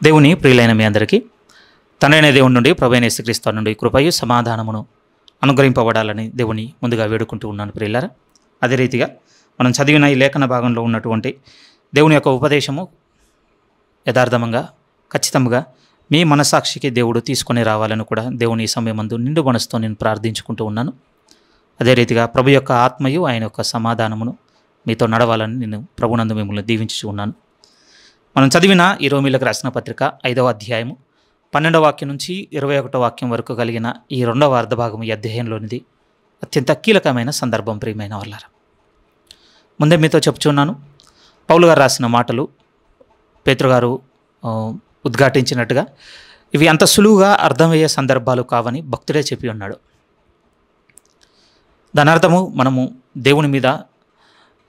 దేవుని ప్రియులైన మీ అందరికీ తండ్రైన దేవుని నుండి ప్రభువైన యేసుక్రీస్తు నుండి కృపయు సమాధానమును అనుగ్రహింపబడాలని దేవుని ముందుగా వేడుకుంటూ ఉన్నాను ప్రియులారా. అదే రీతిగా మనం చదివిన ఈ లేఖన భాగంలో ఉన్నటువంటి దేవుని యొక్క ఉపదేశము యథార్థంగా ఖచ్చితంగా మీ మనసాక్షికి దేవుడు తీసుకొని రావాలని కూడా దేవుని ఈ సమయమందు నిండు మనసుతో నేను ప్రార్థించుకుంటూ ఉన్నాను. అదే రీతిగా ప్రభు యొక్క ఆత్మయు ఆయన యొక్క సమాధానమును మీతో నడవాలని నేను ప్రభునందు మిమ్మల్ని దీవించుచు ఉన్నాను. మనం చదివిన ఈ రోమీలకు రాసిన పత్రిక 5వ అధ్యాయము 12వ వాక్యం నుంచి 21వ వాక్యం వరకు కలిగిన ఈ 2వ అర్ధభాగం ఈ అధ్యాయంలోనిది అత్యంత కీలకమైన సందర్భం ప్రియమైన వాళ్ళారా. ముందే మీతో చెప్పుచున్నాను, పౌలు గారు రాసిన మాటలు పేతురు గారు ఉద్ఘాటించినట్టుగా ఇవి అంత సులువుగా అర్థమయ్యే సందర్భాలు కావని భక్తుడే చెప్పి ఉన్నాడు. దాని అర్థము మనము దేవుని మీద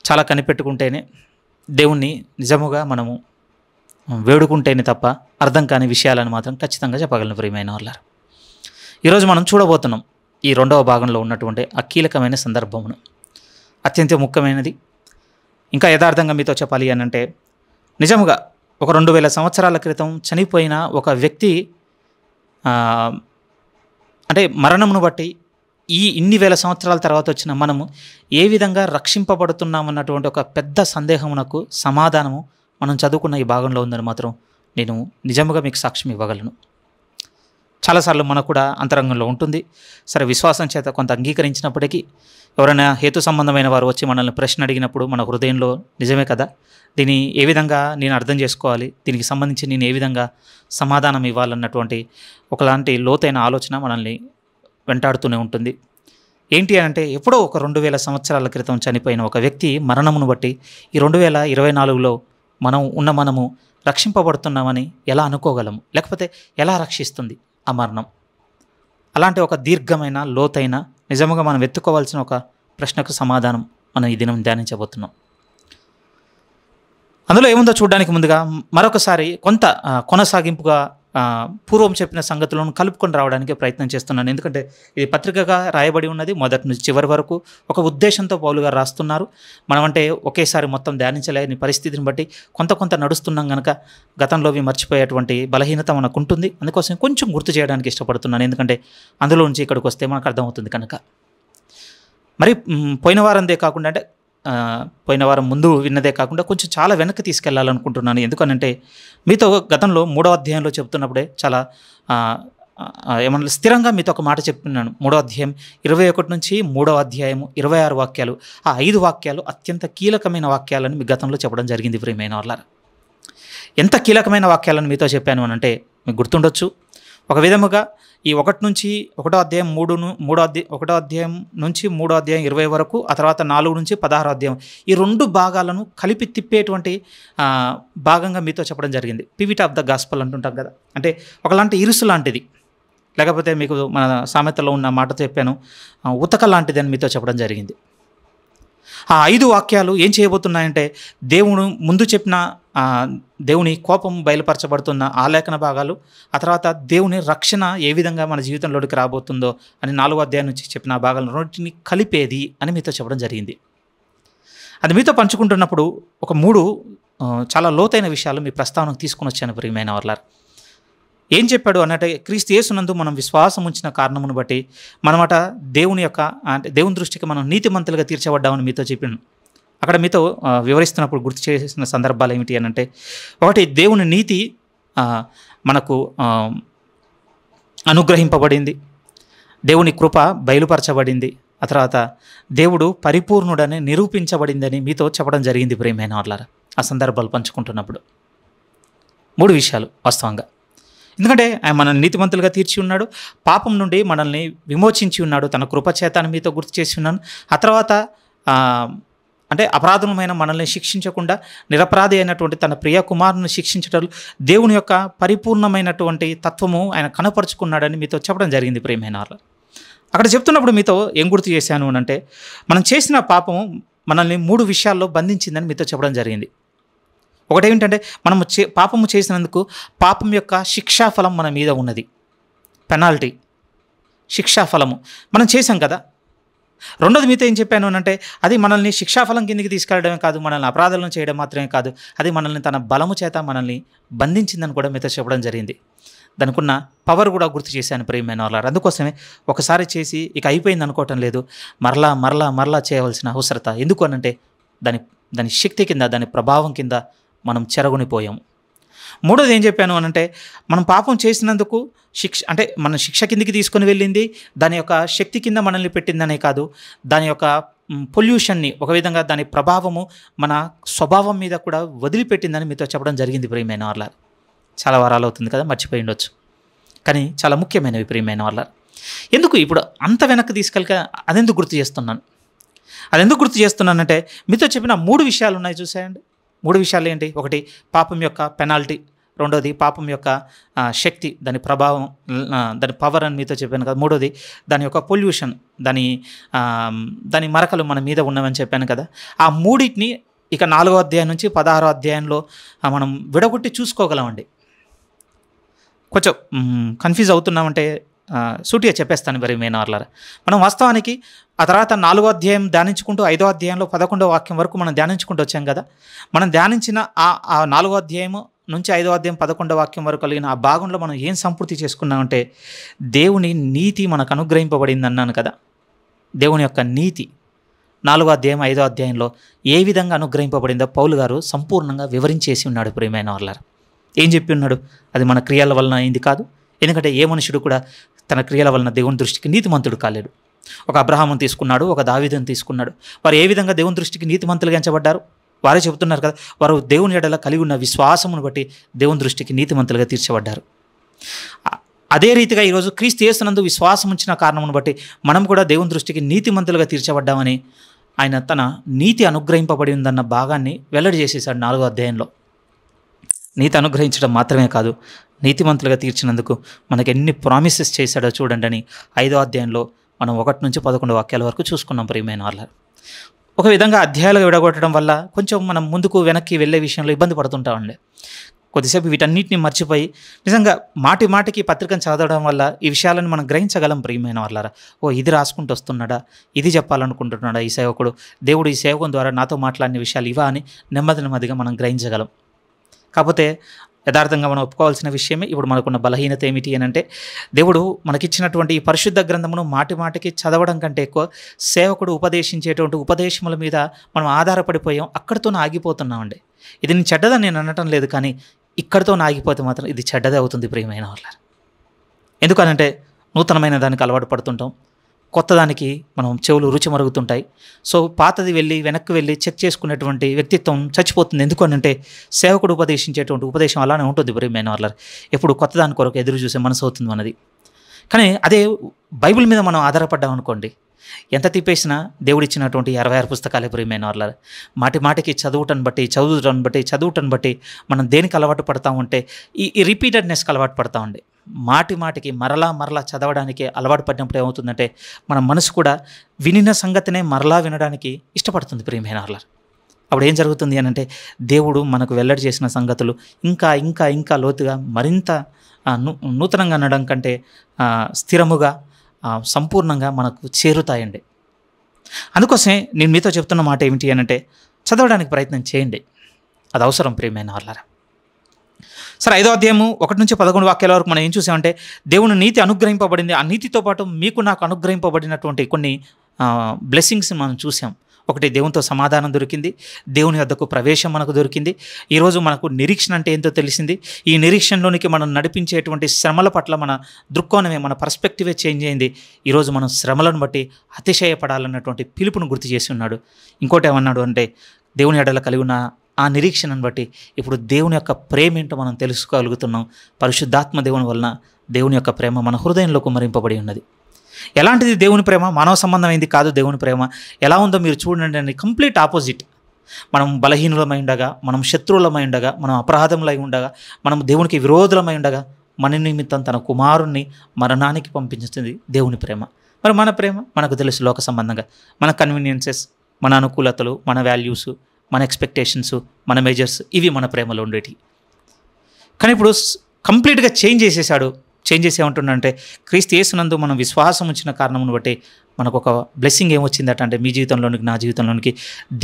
చాలా కనిపెట్టుకుంటేనే, దేవుణ్ణి నిజముగా మనము వేడుకుంటేనే తప్ప అర్థం కాని విషయాలను మాత్రం ఖచ్చితంగా చెప్పగలను ప్రియమైన వాళ్ళారు. ఈరోజు మనం చూడబోతున్నాం ఈ 2వ భాగంలో ఉన్నటువంటి ఆ కీలకమైన సందర్భమును. అత్యంత ముఖ్యమైనది. ఇంకా యథార్థంగా మీతో చెప్పాలి అని అంటే, నిజముగా ఒక 2000 సంవత్సరాల క్రితం చనిపోయిన ఒక వ్యక్తి అంటే మరణమును బట్టి ఇన్ని వేల సంవత్సరాల తర్వాత వచ్చిన మనము ఏ విధంగా రక్షింపబడుతున్నామన్నటువంటి ఒక పెద్ద సందేహమునకు సమాధానము మనం చదువుకున్న ఈ భాగంలో ఉందని మాత్రం నేను నిజముగా మీకు సాక్ష్యం ఇవ్వగలను. చాలాసార్లు మనకు కూడా అంతరంగంలో ఉంటుంది. సరే, విశ్వాసం చేత కొంత అంగీకరించినప్పటికీ ఎవరైనా హేతు సంబంధమైన వారు వచ్చి మనల్ని ప్రశ్న అడిగినప్పుడు మన హృదయంలో నిజమే కదా, దీన్ని ఏ విధంగా నేను అర్థం చేసుకోవాలి, దీనికి సంబంధించి నేను ఏ విధంగా సమాధానం ఇవ్వాలన్నటువంటి ఒకలాంటి లోతైన ఆలోచన మనల్ని వెంటాడుతూనే ఉంటుంది. ఏంటి అంటే, ఎప్పుడో ఒక 2000 సంవత్సరాల క్రితం చనిపోయిన ఒక వ్యక్తి మరణమును బట్టి ఈ 2024లో మనము రక్షింపబడుతున్నామని ఎలా అనుకోగలము? లేకపోతే ఎలా రక్షిస్తుంది ఆ మరణం? అలాంటి ఒక దీర్ఘమైన లోతైన నిజముగా మనం వెతుక్కోవాల్సిన ఒక ప్రశ్నకు సమాధానం మనం ఈ దినం ధ్యానించబోతున్నాం. అందులో ఏముందో చూడడానికి ముందుగా మరొకసారి కొంత కొనసాగింపుగా పూర్వం చెప్పిన సంగతులను కలుపుకొని రావడానికి ప్రయత్నం చేస్తున్నాను. ఎందుకంటే ఇది పత్రికగా రాయబడి ఉన్నది, మొదటి నుంచి చివరి వరకు ఒక ఉద్దేశంతో పౌలు గారు రాస్తున్నారు. మనమంటే ఒకేసారి మొత్తం ధ్యానించలేని పరిస్థితిని బట్టి కొంత నడుస్తున్నాం కనుక గతంలోవి మర్చిపోయేటువంటి బలహీనత మనకు ఉంటుంది. అందుకోసం కొంచెం గుర్తు చేయడానికి ఇష్టపడుతున్నాను, ఎందుకంటే అందులో నుంచి ఇక్కడికి వస్తే మనకు అర్థమవుతుంది కనుక. మరి పోయిన వారందే కాకుండా, అంటే పోయిన వారం ముందు విన్నదే కాకుండా కొంచెం చాలా వెనక్కి తీసుకెళ్లాలనుకుంటున్నాను. ఎందుకనంటే మీతో గతంలో 3వ అధ్యాయంలో చెప్తున్నప్పుడే చాలా ఏమన్నా స్థిరంగా మీతో ఒక మాట చెప్తున్నాను. 3వ అధ్యాయం 21 నుంచి 3వ అధ్యాయము 26 వాక్యాలు, ఆ 5 వాక్యాలు అత్యంత కీలకమైన వాక్యాలను మీ గతంలో చెప్పడం జరిగింది ప్రియమైన వాళ్ళారా. ఎంత కీలకమైన వాక్యాలను మీతో చెప్పాను అని అంటే మీకు గుర్తుండొచ్చు. ఒక విధముగా ఈ 1 నుంచి 1వ అధ్యాయం 1వ అధ్యాయం నుంచి 3వ అధ్యాయం 20 వరకు, ఆ తర్వాత 4 నుంచి 16వ అధ్యాయం, ఈ 2 భాగాలను కలిపి తిప్పేటువంటి భాగంగా మీతో చెప్పడం జరిగింది. పివిట్ ఆఫ్ ద గాస్పల్ అంటుంటాం కదా, అంటే ఒకలాంటి ఇరుసు లాంటిది, లేకపోతే మీకు మన సామెతలో ఉన్న మాట చెప్పాను, ఉతక లాంటిది అని మీతో చెప్పడం జరిగింది. ఆ 5 వాక్యాలు ఏం చేయబోతున్నాయంటే, దేవుడు ముందు చెప్పిన దేవుని కోపం బయలుపరచబడుతున్న ఆ లేఖన భాగాలు, ఆ తర్వాత దేవుని రక్షణ ఏ విధంగా మన జీవితంలోకి రాబోతుందో అని 4వ అధ్యాయం నుంచి చెప్పిన ఆ భాగాలను రెండింటిని కలిపేది అని మీతో చెప్పడం జరిగింది. అది మీతో పంచుకుంటున్నప్పుడు ఒక 3 చాలా లోతైన విషయాలు మీ ప్రస్తావనకు తీసుకుని వచ్చాను ప్రియమైన వాళ్ళారు. ఏం చెప్పాడు అన్నట్టే, క్రీస్తు యేసునందు మనం విశ్వాసం ఉంచిన కారణమును బట్టి మనమట దేవుని యొక్క అంటే దేవుని దృష్టికి మనం నీతిమంతులుగా తీర్చబడ్డామని మీతో చెప్పాను. అక్కడ మీతో వివరిస్తున్నప్పుడు గుర్తు చేసిన సందర్భాలు ఏమిటి అని అంటే, ఒకటి, దేవుని నీతి మనకు అనుగ్రహింపబడింది, దేవుని కృప బయలుపరచబడింది, ఆ తర్వాత దేవుడు పరిపూర్ణుడని నిరూపించబడిందని మీతో చెప్పడం జరిగింది ప్రియమైన వాళ్ళారా. ఆ సందర్భాలు పంచుకుంటున్నప్పుడు 3 విషయాలు వాస్తవంగా. ఎందుకంటే ఆయన మనల్ని నీతిమంతులుగా తీర్చి ఉన్నాడు, పాపం నుండి మనల్ని విమోచించి ఉన్నాడు, తన కృపచేతాన్ని మీతో గుర్తు చేసి ఉన్నాను. ఆ తర్వాత అంటే అపరాధమైన మనల్ని శిక్షించకుండా నిరపరాధి అయినటువంటి తన ప్రియ కుమారుని శిక్షించడం దేవుని యొక్క పరిపూర్ణమైనటువంటి తత్వము ఆయన కనపరుచుకున్నాడని మీతో చెప్పడం జరిగింది ప్రియమైన వాళ్ళు. అక్కడ చెప్తున్నప్పుడు మీతో ఏం గుర్తు చేశాను అని అంటే, మనం చేసిన పాపము మనల్ని 3 విషయాల్లో బంధించిందని మీతో చెప్పడం జరిగింది. ఒకటేమిటంటే, మనము పాపము చేసినందుకు పాపం యొక్క శిక్షాఫలం మన మీద ఉన్నది, పెనాల్టీ, శిక్షాఫలము మనం చేసాం కదా. రెండోది మీతో ఏం చెప్పాను అంటే అది మనల్ని శిక్షాఫలం కిందికి తీసుకెళ్ళడమే కాదు, మనల్ని అపరాధాలను చేయడం మాత్రమే కాదు, అది మనల్ని తన బలము చేత మనల్ని బంధించిందని కూడా మీతో చెప్పడం జరిగింది. దానికున్న పవర్ కూడా గుర్తు చేశాను ప్రియమైన వాళ్ళారు. అందుకోసమే ఒకసారి చేసి ఇక అయిపోయింది అనుకోవటం లేదు, మరలా మరలా మరలా చేయవలసిన అవసరత. ఎందుకు అనంటే దాని దాని శక్తి కింద, దాని ప్రభావం కింద మనం చెరగొనిపోయాము. మూడోది ఏం చెప్పాను అనంటే మనం పాపం చేసినందుకు అంటే మన శిక్ష కిందికి తీసుకొని వెళ్ళింది, దాని యొక్క శక్తి కింద మనల్ని పెట్టిందనే కాదు, దాని యొక్క పొల్యూషన్ని ఒక విధంగా దాని ప్రభావము మన స్వభావం మీద కూడా వదిలిపెట్టిందని మీతో చెప్పడం జరిగింది ప్రియమైన వాళ్ళ. చాలా వారాలు అవుతుంది కదా, మర్చిపోయి ఉండొచ్చు, కానీ చాలా ముఖ్యమైనవి ప్రియమైన వాళ్ళ. ఎందుకు ఇప్పుడు అంత వెనక్కి తీసుకెళ్ళక అదెందుకు గుర్తు చేస్తున్నానంటే మీతో చెప్పిన 3 విషయాలు ఉన్నాయి చూసాయండి. 3 విషయాలు ఏంటి? ఒకటి పాపం యొక్క పెనాల్టీ, రెండోది పాపం యొక్క శక్తి, దాని ప్రభావం, దాని పవర్ అని మీతో చెప్పాను కదా. మూడోది దాని యొక్క పొల్యూషన్, దాని మరకలు మన మీద ఉన్నవని చెప్పాను కదా. ఆ మూడింటిని ఇక 4వ అధ్యాయం నుంచి 16వ అధ్యాయంలో మనం విడగొట్టి చూసుకోగలమండి. కొంచెం కన్ఫ్యూజ్ అవుతున్నామంటే సూటిగా చెప్పేస్తాను మరి మేనవర్లారా. మనం వాస్తవానికి ఆ తర్వాత 4వ అధ్యాయం ధ్యానించుకుంటూ 5వ అధ్యాయంలో 11వ వాక్యం వరకు మనం ధ్యానించుకుంటూ వచ్చాం కదా. మనం ధ్యానించిన ఆ 4వ అధ్యాయం నుంచి 5వ అధ్యాయం 11వ వాక్యం వరకు కలిగిన ఆ భాగంలో మనం ఏం సంపూర్తి చేసుకున్నామంటే దేవుని నీతి మనకు అనుగ్రహింపబడింది అన్నాను కదా. దేవుని యొక్క నీతి 4వ అధ్యాయం 5వ అధ్యాయంలో ఏ విధంగా అనుగ్రహింపబడిందో పౌలు గారు సంపూర్ణంగా వివరించేసి ఉన్నాడు ప్రియమైన వాళ్ళారు. ఏం చెప్పి ఉన్నాడు? అది మన క్రియల వలన అయింది కాదు. ఎందుకంటే ఏ మనుషుడు కూడా తన క్రియల వలన దేవుని దృష్టికి నీతిమంతుడు కాలేడు. ఒక అబ్రహామును తీసుకున్నాడు, ఒక దావీదును తీసుకున్నాడు. వారు ఏ విధంగా దేవుని దృష్టికి నీతిమంతులుగా ఎంచబడ్డారు? వారే చెబుతున్నారు కదా, వారు దేవుని ఎడల కలిగి ఉన్న విశ్వాసమును బట్టి దేవుని దృష్టికి నీతిమంతులుగా తీర్చబడ్డారు. అదే రీతిగా ఈరోజు క్రీస్తు యేసునందు విశ్వాసం ఉంచిన కారణమును బట్టి మనం కూడా దేవుని దృష్టికి నీతిమంతులుగా తీర్చబడ్డామని ఆయన తన నీతి అనుగ్రహింపబడి ఉందన్న భాగాన్ని వెల్లడి చేసేసాడు 4వ అధ్యాయంలో. నీతి అనుగ్రహించడం మాత్రమే కాదు, నీతిమంతులుగా తీర్చినందుకు మనకు ఎన్ని ప్రామిసెస్ చేశాడో చూడండి అని 5వ అధ్యాయంలో మనం 1 నుంచి 11 వాక్యాల వరకు చూసుకున్నాం ప్రియమైన వాళ్ళ. ఒక విధంగా అధ్యాయాలుగా విడగొట్టడం వల్ల కొంచెం మనం ముందుకు వెనక్కి వెళ్ళే విషయంలో ఇబ్బంది పడుతుంటామండి. కొద్దిసేపు వీటన్నిటిని మర్చిపోయి నిజంగా మాటికి పత్రికను చదవడం వల్ల ఈ విషయాలను మనం గ్రహించగలం ప్రియమైన వాళ్ళారా. ఇది రాసుకుంటూ వస్తున్నాడా, ఇది చెప్పాలనుకుంటున్నాడా ఈ సేవకుడు, దేవుడు ఈ సేవకుని ద్వారా నాతో మాట్లాడిన విషయాలు ఇవా అని నెమ్మదిగా మనం గ్రహించగలం. కాకపోతే యథార్థంగా మనం ఒప్పుకోవాల్సిన విషయమే ఇప్పుడు మనకున్న బలహీనత ఏమిటి అని అంటే దేవుడు మనకిచ్చినటువంటి ఈ పరిశుద్ధ గ్రంథమును మాటికి చదవడం కంటే ఎక్కువ సేవకుడు ఉపదేశించేటువంటి ఉపదేశముల మీద మనం ఆధారపడిపోయాం. అక్కడితో ఆగిపోతున్నామండి. ఇది నేను చెడ్డదని నేను అనటం లేదు, కానీ ఇక్కడితో ఆగిపోతే మాత్రం ఇది చెడ్డదే అవుతుంది ప్రియమైన వాళ్ళ. ఎందుకనంటే నూతనమైన దానికి అలవాటు పడుతుంటాం, కొత్త దానికి మనం చెవులు రుచి మరుగుతుంటాయి. సో పాతది వెనక్కి వెళ్ళి చెక్ చేసుకునేటువంటి వ్యక్తిత్వం చచ్చిపోతుంది. ఎందుకు అనంటే సేవకుడు ఉపదేశించేటువంటి ఉపదేశం అలానే ఉంటుంది ప్రియమైన వాళ్ళ. ఎప్పుడు కొత్త దాని కొరకు ఎదురు చూసే మనసు అవుతుంది మనది. కానీ అదే బైబిల్ మీద మనం ఆధారపడ్డాం అనుకోండి, ఎంత తిప్పేసినా దేవుడిచ్చినటువంటి 66 పుస్తకాలే ప్రియమైన వాళ్ళ. మాటికి చదువుటను బట్టి మనం దేనికి అలవాటు పడతామంటే ఈ రిపీటెడ్నెస్కి అలవాటు పడతామండి. మాటికి మరలా చదవడానికి అలవాటు పడినప్పుడు ఏమవుతుందంటే మన మనసు కూడా వినిన సంగతినే మరలా వినడానికి ఇష్టపడుతుంది ప్రియమైన వాళ్ళ. అప్పుడు ఏం జరుగుతుంది అని అంటే దేవుడు మనకు వెల్లడి చేసిన సంగతులు ఇంకా లోతుగా మరింత నూతనంగా అనడం కంటే స్థిరముగా సంపూర్ణంగా మనకు చేరుతాయండి. అందుకోసమే నేను మీతో చెప్తున్న మాట ఏమిటి అని అంటే చదవడానికి ప్రయత్నం చేయండి, అది అవసరం ప్రియమైన వాళ్ళారా. సరే 5వ అధ్యాయము 1 నుంచి 11 వాక్యాల వరకు మనం ఏం చూసామంటే దేవుని నీతి అనుగ్రహింపబడింది. ఆ నీతితో పాటు నాకు అనుగ్రహింపబడినటువంటి కొన్ని బ్లెస్సింగ్స్ మనం చూసాం. ఒకటి, దేవునితో సమాధానం దొరికింది, దేవుని వద్దకు ప్రవేశం మనకు దొరికింది. ఈరోజు మనకు నిరీక్షణ అంటే ఏంటో తెలిసింది. ఈ నిరీక్షణలోనికి మనం నడిపించేటువంటి శ్రమల పట్ల మన దృక్కోణమే, మన పర్స్పెక్టివే చేంజ్ అయింది. ఈరోజు మనం శ్రమలను బట్టి అతిశయపడాలన్నటువంటి పిలుపును గుర్తు చేసి ఉన్నాడు. ఇంకోటి ఏమన్నాడు అంటే దేవుని ఎడల కలిగి ఉన్న ఆ నిరీక్షణను బట్టి ఇప్పుడు దేవుని యొక్క ప్రేమ ఏంటో మనం తెలుసుకోగలుగుతున్నాం. పరిశుద్ధాత్మ దేవుని వలన దేవుని యొక్క ప్రేమ మన హృదయంలో కుమ్మరింపబడి ఉన్నది. ఎలాంటిది దేవుని ప్రేమ? మానవ సంబంధమైంది కాదు. దేవుని ప్రేమ ఎలా ఉందో మీరు చూడండి అని కంప్లీట్ ఆపోజిట్. మనం బలహీనులమై ఉండగా, మనం శత్రువులమై ఉండగా, మనం అపరాధములై ఉండగా, మనం దేవునికి విరోధులమై ఉండగా మన నిమిత్తం తన కుమారుణ్ణి మరణానికి పంపించింది దేవుని ప్రేమ. మరి మన ప్రేమ మనకు తెలుసు, లోక సంబంధంగా మన కన్వీనియన్సెస్, మన అనుకూలతలు, మన వాల్యూస్, మన ఎక్స్పెక్టేషన్స్, మన మెజర్స్, ఇవి మన ప్రేమలో ఉండేవి. కానీ ఇప్పుడు కంప్లీట్గా చేంజ్ చేంజెస్ ఏమంటున్నాడంటే, క్రీస్తు యేసునందు మనం విశ్వాసం ఉంచిన కారణమును బట్టి మనకు ఒక బ్లెస్సింగ్ ఏమొచ్చిందట అంటే, మీ జీవితంలోనికి నా జీవితంలోనికి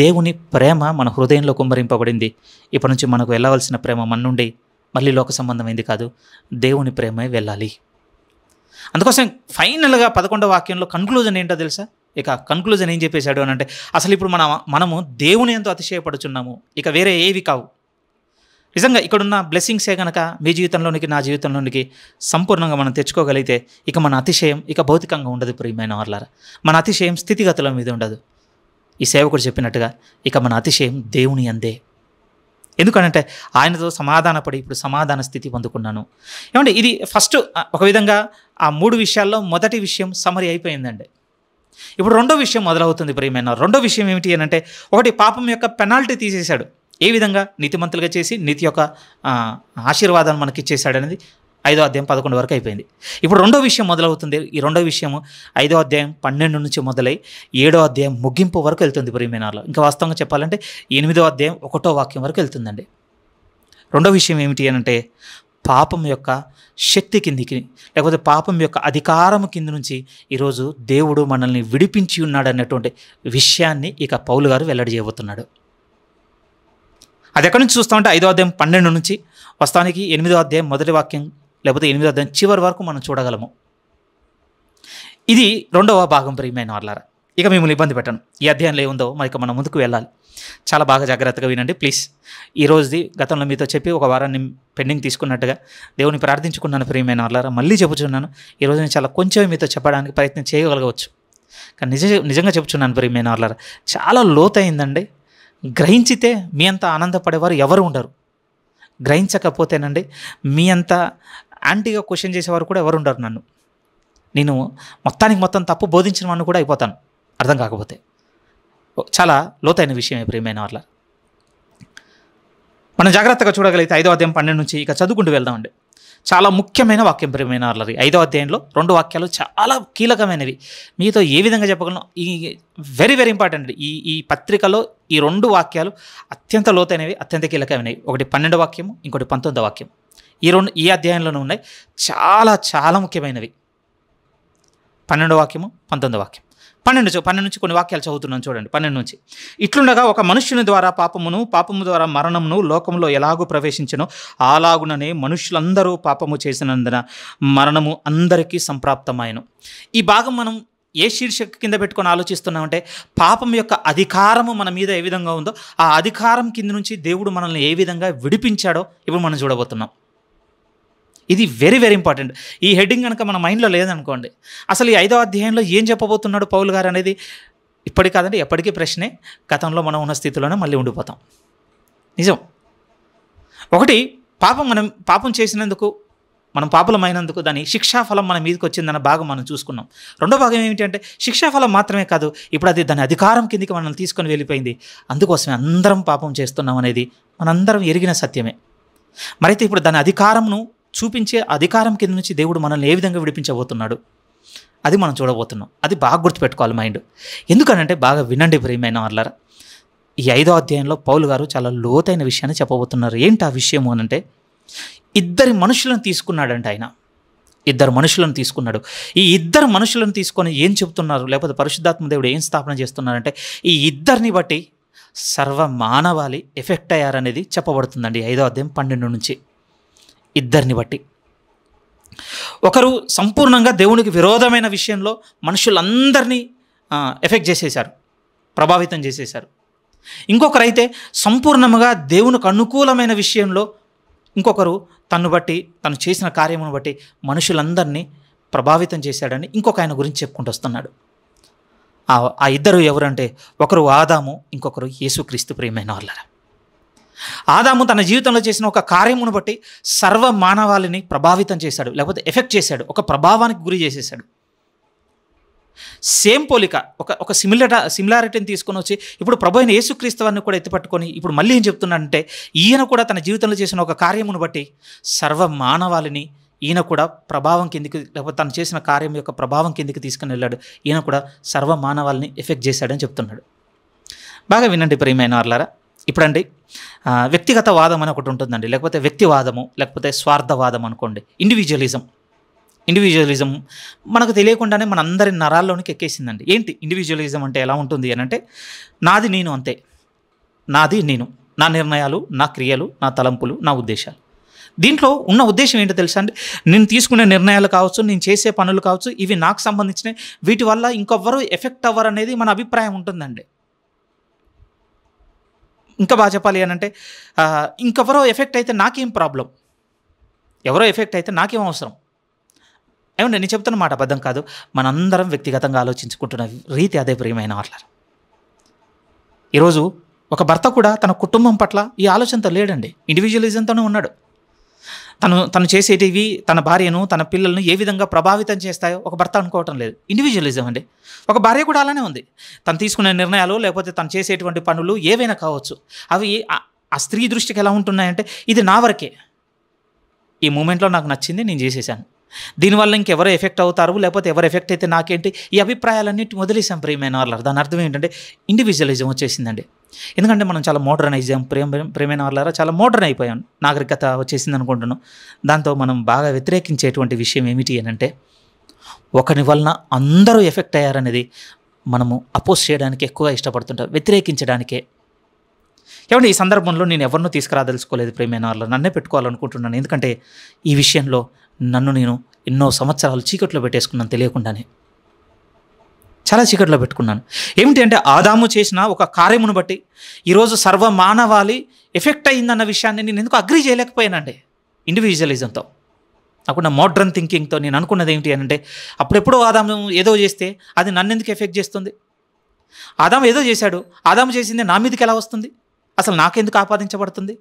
దేవుని ప్రేమ మన హృదయంలో కుమ్మరింపబడింది. ఇప్పటి నుంచి మనకు వెళ్ళవలసిన ప్రేమ మన నుండి మళ్ళీ లోక సంబంధమైంది కాదు, దేవుని ప్రేమే వెళ్ళాలి. అందుకోసం ఫైనల్గా 11వ వాక్యంలో కన్క్లూజన్ ఏంటో తెలుసా? ఇక కన్క్లూజన్ ఏం చెప్పేశాడు అని అంటే, అసలు ఇప్పుడు మనము దేవుని ఎంతో అతిశయపడుచున్నాము, ఇక వేరే ఏవి కావు. నిజంగా ఇక్కడున్న బ్లెస్సింగ్సే కనుక మీ జీవితంలోనికి నా జీవితంలోనికి సంపూర్ణంగా మనం తెచ్చుకోగలిగితే ఇక మన అతిశయం ఇక భౌతికంగా ఉండదు. ప్రియమైన వారలారా, మన అతిశయం స్థితిగతుల మీద ఉండదు. ఈ సేవకుడు చెప్పినట్టుగా ఇక మన అతిశయం దేవుని అందే. ఎందుకంటే ఆయనతో సమాధానపడి ఇప్పుడు సమాధాన స్థితి పొందుకున్నాను. ఏమంటే ఇది ఫస్ట్ ఒక విధంగా ఆ 3 విషయాల్లో మొదటి విషయం సమరీ అయిపోయిందండి. ఇప్పుడు రెండో విషయం మొదలవుతుంది. ప్రియమైన రెండో విషయం ఏమిటి అని అంటే, ఒకటి పాపం యొక్క పెనాల్టీ తీసేశాడు. ఏ విధంగా నీతిమంతులుగా చేసి నీతి యొక్క ఆశీర్వాదాన్ని మనకి ఇచ్చేశాడు అనేది 5వ అధ్యాయం 11 వరకు అయిపోయింది. ఇప్పుడు రెండో విషయం మొదలవుతుంది. ఈ రెండో విషయము 5వ అధ్యాయం 12 నుంచి మొదలై 7వ అధ్యాయం ముగింపు వరకు వెళ్తుంది. ప్రియమైనలో ఇంకా వాస్తవంగా చెప్పాలంటే 8వ అధ్యాయం 1వ వాక్యం వరకు వెళ్తుందండి. రెండో విషయం ఏమిటి అని అంటే, పాపం యొక్క శక్తి కిందికి లేకపోతే పాపం యొక్క అధికారం కింద నుంచి ఈరోజు దేవుడు మనల్ని విడిపించి ఉన్నాడు అన్నటువంటి విషయాన్ని ఇక పౌలు గారు వెల్లడి చేయబోతున్నాడు. అది ఎక్కడి నుంచి చూస్తామంటే 5వ అధ్యాయం 12 నుంచి వాస్తవానికి 8వ అధ్యాయం మొదటి వాక్యం లేకపోతే 8వ అధ్యాయం చివరి వరకు మనం చూడగలము. ఇది రెండవ భాగం. ప్రియమైన వాళ్ళారా, ఇక మిమ్మల్ని ఇబ్బంది పెట్టను. ఈ అధ్యాయంలో ఏముందో మరి ఇక మనం ముందుకు వెళ్ళాలి. చాలా బాగా జాగ్రత్తగా వినండి ప్లీజ్. ఈ రోజుది గతంలో మీతో చెప్పి ఒక వారాన్ని పెండింగ్ తీసుకున్నట్టుగా దేవుని ప్రార్థించుకున్నాను. ప్రియమైన వాళ్ళారా, మళ్ళీ చెప్పుచున్నాను, ఈరోజు నేను చాలా కొంచెం మీతో చెప్పడానికి ప్రయత్నం చేయగలగవచ్చు, కానీ నిజంగా చెప్పుచున్నాను. ప్రియమైన వాళ్ళారా, చాలా లోతైందండి. గ్రహించితే మీ అంత ఆనందపడేవారు ఎవరు ఉండరు. గ్రహించకపోతేనండి మీ అంత యాంటీగా క్వశ్చన్ చేసేవారు కూడా ఎవరు ఉండరు. నేను మొత్తం తప్పు బోధించిన వాడిని కూడా అయిపోతాను అర్థం కాకపోతే. చాలా లోతైన విషయమే ప్రియమైన వాళ్ళ. మనం జాగ్రత్తగా చూడగలిగితే 5వ అధ్యాయం 12 నుంచి ఇక చదువుకుంటూ వెళ్దామండి. చాలా ముఖ్యమైన వాక్యం ప్రియమైన వాళ్ళది. 5వ అధ్యాయంలో 2 వాక్యాలు చాలా కీలకమైనవి. మీతో ఏ విధంగా చెప్పగలను, ఈ వెరీ వెరీ ఇంపార్టెంట్. ఈ పత్రికలో ఈ 2 వాక్యాలు అత్యంత లోతైనవి, అత్యంత కీలకమైనవి. ఒకటి 12వ వాక్యము, ఇంకోటి 19వ వాక్యం. ఈ అధ్యాయంలోనే ఉన్నాయి. చాలా చాలా ముఖ్యమైనవి. 12వ వాక్యము, 19వ వాక్యం. 12 నుంచి కొన్ని వాక్యాలు చదువుతున్నాను చూడండి. 12 నుంచి, ఇట్లుండగా ఒక మనుష్యుని ద్వారా పాపము ద్వారా మరణమును లోకంలో ఎలాగూ ప్రవేశించనో అలాగుననే మనుషులందరూ పాపము చేసినందున మరణము అందరికీ సంప్రాప్తమాయను. ఈ భాగం మనం ఏ శీర్షిక కింద పెట్టుకొని ఆలోచిస్తున్నామంటే, పాపం యొక్క అధికారము మన మీద ఏ విధంగా ఉందో ఆ అధికారం కింద నుంచి దేవుడు మనల్ని ఏ విధంగా విడిపించాడో ఇప్పుడు మనం చూడబోతున్నాం. ఇది వెరీ వెరీ ఇంపార్టెంట్. ఈ హెడ్డింగ్ కనుక మన మైండ్లో లేదనుకోండి, అసలు ఈ 5వ అధ్యాయంలో ఏం చెప్పబోతున్నాడు పౌలు గారు అనేది ఇప్పటికి కాదండి ఎప్పటికీ ప్రశ్నే. గతంలో మనం ఉన్న స్థితిలోనే మళ్ళీ ఉండిపోతాం. నిజం. ఒకటి, మనం పాపం చేసినందుకు, మనం పాపులమైనందుకు దాని శిక్షాఫలం మన మీదకి వచ్చిందన్న భాగం మనం చూసుకున్నాం. రెండో భాగం ఏమిటంటే, శిక్షాఫలం మాత్రమే కాదు, ఇప్పుడు అది దాని అధికారం కిందికి మనల్ని తీసుకొని వెళ్ళిపోయింది. అందుకోసమే అందరం పాపం చేస్తున్నాం అనేది మనందరం ఎరిగిన సత్యమే. మరైతే ఇప్పుడు దాని అధికారంను చూపించే అధికారం కింద నుంచి దేవుడు మనల్ని ఏ విధంగా విడిపించబోతున్నాడు అది మనం చూడబోతున్నాం. అది బాగా గుర్తుపెట్టుకోవాలి మైండ్. ఎందుకనంటే బాగా వినండి ప్రియమైన వాళ్ళారా, ఈ 5వ అధ్యాయంలో పౌలు గారు చాలా లోతైన విషయాన్ని చెప్పబోతున్నారు. ఏంటి ఆ విషయము అనంటే, 2 మనుషులను తీసుకున్నాడంట ఆయన. 2 మనుషులను తీసుకున్నాడు. ఈ 2 మనుషులను తీసుకొని ఏం చెబుతున్నారు, లేకపోతే పరిశుద్ధాత్మ దేవుడు ఏం స్థాపన చేస్తున్నారంటే, ఈ 2ని బట్టి సర్వ మానవాళి ఎఫెక్ట్ అయ్యారనేది చెప్పబడుతుందండి 5వ అధ్యాయం 12 నుంచి. 2ని బట్టి ఒకరు సంపూర్ణంగా దేవునికి విరోధమైన విషయంలో మనుషులందరినీ ఎఫెక్ట్ చేసేశారు, ప్రభావితం చేసేశారు. ఇంకొకరైతే సంపూర్ణంగా దేవునికి అనుకూలమైన విషయంలో ఇంకొకరు తను చేసిన కార్యమును బట్టి మనుషులందరినీ ప్రభావితం చేశాడని ఇంకొక ఆయన గురించి చెప్పుకుంటూ వస్తున్నాడు. ఆ 2 ఎవరంటే, ఒకరు ఆదాము, ఇంకొకరు యేసుక్రీస్తు. ప్రియమైన వాళ్ళారా, ఆదాము తన జీవితంలో చేసిన ఒక కార్యమును బట్టి సర్వ మానవాళిని ప్రభావితం చేశాడు, లేకపోతే ఎఫెక్ట్ చేశాడు, ఒక ప్రభావానికి గురి చేసేసాడు. సేమ్ పోలిక, ఒక సిమిలారిటీని తీసుకొని వచ్చి ఇప్పుడు ప్రభు అయిన యేసుక్రీస్తు వారిని కూడా ఎత్తిపట్టుకొని ఇప్పుడు మళ్ళీ ఏం చెప్తున్నాడంటే, ఈయన కూడా తన జీవితంలో చేసిన ఒక కార్యమును బట్టి సర్వ మానవాళిని ఈయన కూడా ప్రభావం కిందికి, లేకపోతే తను చేసిన కార్యం యొక్క ప్రభావం కిందికి తీసుకుని వెళ్ళాడు. ఈయన కూడా సర్వ మానవాళిని ఎఫెక్ట్ చేశాడని చెప్తున్నాడు. బాగా వినండి ప్రియమైన వాళ్ళారా. ఇప్పుడండి వ్యక్తిగత వాదం అని ఒకటి ఉంటుందండి, లేకపోతే వ్యక్తివాదము, లేకపోతే స్వార్థవాదం అనుకోండి, ఇండివిజువలిజం. ఇండివిజువలిజం మనకు తెలియకుండానే మన అందరి నరాల్లోనికి ఎక్కేసిందండి. ఏంటి ఇండివిజువలిజం అంటే ఎలా ఉంటుంది అని అంటే, నాది నేను అంతే, నాది నేను, నా నిర్ణయాలు, నా క్రియలు, నా తలంపులు, నా ఉద్దేశాలు. దీంట్లో ఉన్న ఉద్దేశం ఏంటో తెలుసా అండి? నేను తీసుకునే నిర్ణయాలు కావచ్చు, నేను చేసే పనులు కావచ్చు, ఇవి నాకు సంబంధించినవి, వీటి వల్ల ఇంకొవ్వరు ఎఫెక్ట్ అవ్వరు అనేది మన అభిప్రాయం ఉంటుందండి. ఇంకా బాగా చెప్పాలి అని అంటే, ఇంకెవరో ఎఫెక్ట్ అయితే నాకేం ప్రాబ్లం, ఎవరో ఎఫెక్ట్ అయితే నాకేం అవసరం. ఏమంటే నేను చెప్తున్న మాట అబద్ధం కాదు. మనందరం వ్యక్తిగతంగా ఆలోచించుకుంటున్న రీతి అదే ప్రియమైన వాళ్ళ. ఈరోజు ఒక భర్త కూడా తన కుటుంబం పట్ల ఈ ఆలోచనతో లేడండి, ఇండివిజువలిజంతోనే ఉన్నాడు. తను చేసేటివి తన భార్యను, తన పిల్లలను ఏ విధంగా ప్రభావితం చేస్తాయో ఒక భర్త అనుకోవటం లేదు. ఇండివిజువలిజం అండి. ఒక భార్య కూడా అలానే ఉంది. తను తీసుకునే నిర్ణయాలు లేకపోతే తను చేసేటువంటి పనులు ఏవైనా కావచ్చు, అవి ఆ స్త్రీ దృష్టికి ఎలా ఉంటున్నాయంటే, ఇది నా వరకే, ఈ మూమెంట్లో నాకు నచ్చింది, నేను చేసేసాను, దీనివల్ల ఇంకెవరో ఎఫెక్ట్ అవుతారు, లేకపోతే ఎవరు ఎఫెక్ట్ అయితే నాకేంటి, ఈ అభిప్రాయాలన్నిటి వదిలేసాం ప్రియమైన వాళ్ళ. దాని అర్థం ఏంటంటే ఇండివిజువలిజం వచ్చేసిందండి. ఎందుకంటే మనం చాలా మోడర్నైజం, ప్రియమైన వాళ్ళారా, చాలా మోడర్న్ అయిపోయాం, నాగరికత వచ్చేసింది అనుకుంటున్నాం. దాంతో మనం బాగా వ్యతిరేకించేటువంటి విషయం ఏమిటి అని అంటే, ఒకరి వలన అందరూ ఎఫెక్ట్ అయ్యారనేది మనము అపోజ్ చేయడానికి ఎక్కువగా ఇష్టపడుతుంటాం, వ్యతిరేకించడానికే. ఏమంటే ఈ సందర్భంలో నేను ఎవరినూ తీసుకురాదలుచుకోలేదు ప్రియమైన వాళ్ళ, నన్నే పెట్టుకోవాలనుకుంటున్నాను. ఎందుకంటే ఈ విషయంలో నన్ను నేను ఎన్నో సంవత్సరాలు చీకట్లో పెట్టేసుకున్నాను, తెలియకుండానే చాలా చీకట్లో పెట్టుకున్నాను. ఏమిటి అంటే, ఆదాము చేసిన ఒక కార్యమును బట్టి ఈరోజు సర్వమానవాళి ఎఫెక్ట్ అయ్యిందన్న విషయాన్ని నేను ఎందుకు అగ్రీ చేయలేకపోయానండి ఇండివిజువలిజంతో. నాకున్న మోడ్రన్ థింకింగ్తో నేను అనుకున్నది ఏంటి అని అంటే, అప్పుడెప్పుడో ఆదాము ఏదో చేస్తే అది నన్ను ఎందుకు ఎఫెక్ట్ చేస్తుంది? ఆదాము ఏదో చేశాడు, ఆదాము చేసింది నా మీదకి ఎలా వస్తుంది, అసలు నాకెందుకు ఆపాదించబడుతుంది?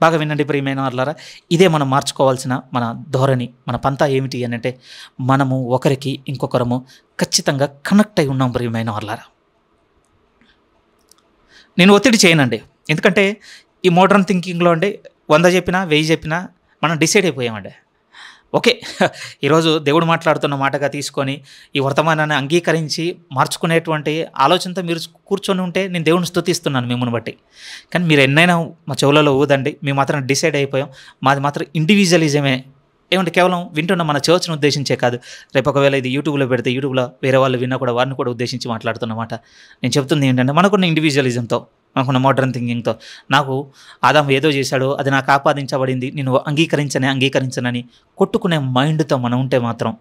బాగా వినండి ప్రియమైన వాళ్ళారా, ఇదే మనం మార్చుకోవాల్సిన మన ధోరణి, మన పంతా ఏమిటి అని అంటే, మనము ఒకరికి ఇంకొకరము ఖచ్చితంగా కనెక్ట్ అయి ఉన్నాం ప్రియమైన వాళ్ళారా. నేను ఒత్తిడి చేయనండి, ఎందుకంటే ఈ మోడర్న్ థింకింగ్లో అండి 100 చెప్పినా 1000 చెప్పినా మనం డిసైడ్ అయిపోయామండి. ఓకే, ఈరోజు దేవుడు మాట్లాడుతున్న మాటగా తీసుకొని ఈ వర్తమానాన్ని అంగీకరించి మార్చుకునేటువంటి ఆలోచనతో మీరు కూర్చొని ఉంటే నేను దేవుని స్తుతిస్తున్నాను మిమ్మల్ని బట్టి. కానీ మీరు ఎన్నైనా మా చెవులలో ఊదండి, మేము మాత్రం డిసైడ్ అయిపోయాం, మాది మాత్రం ఇండివిజువలిజమే. ఏమంటే కేవలం వింటున్న మన చర్చ్ను ఉద్దేశించే కాదు, రేపు ఒకవేళ ఇది యూట్యూబ్లో పెడితే యూట్యూబ్లో వేరే వాళ్ళు విన్నా కూడా వారిని కూడా ఉద్దేశించి మాట్లాడుతున్నమాట. నేను చెప్తుంది ఏంటంటే, మనకున్న ఇండివిజువలిజంతో, మనకున్న మోడర్న్ థింకింగ్తో, నాకు ఆదాము ఏదో చేశాడో అది నాకు ఆపాదించబడింది, నేను అంగీకరించనని కొట్టుకునే మైండ్తో మనం ఉంటే మాత్రం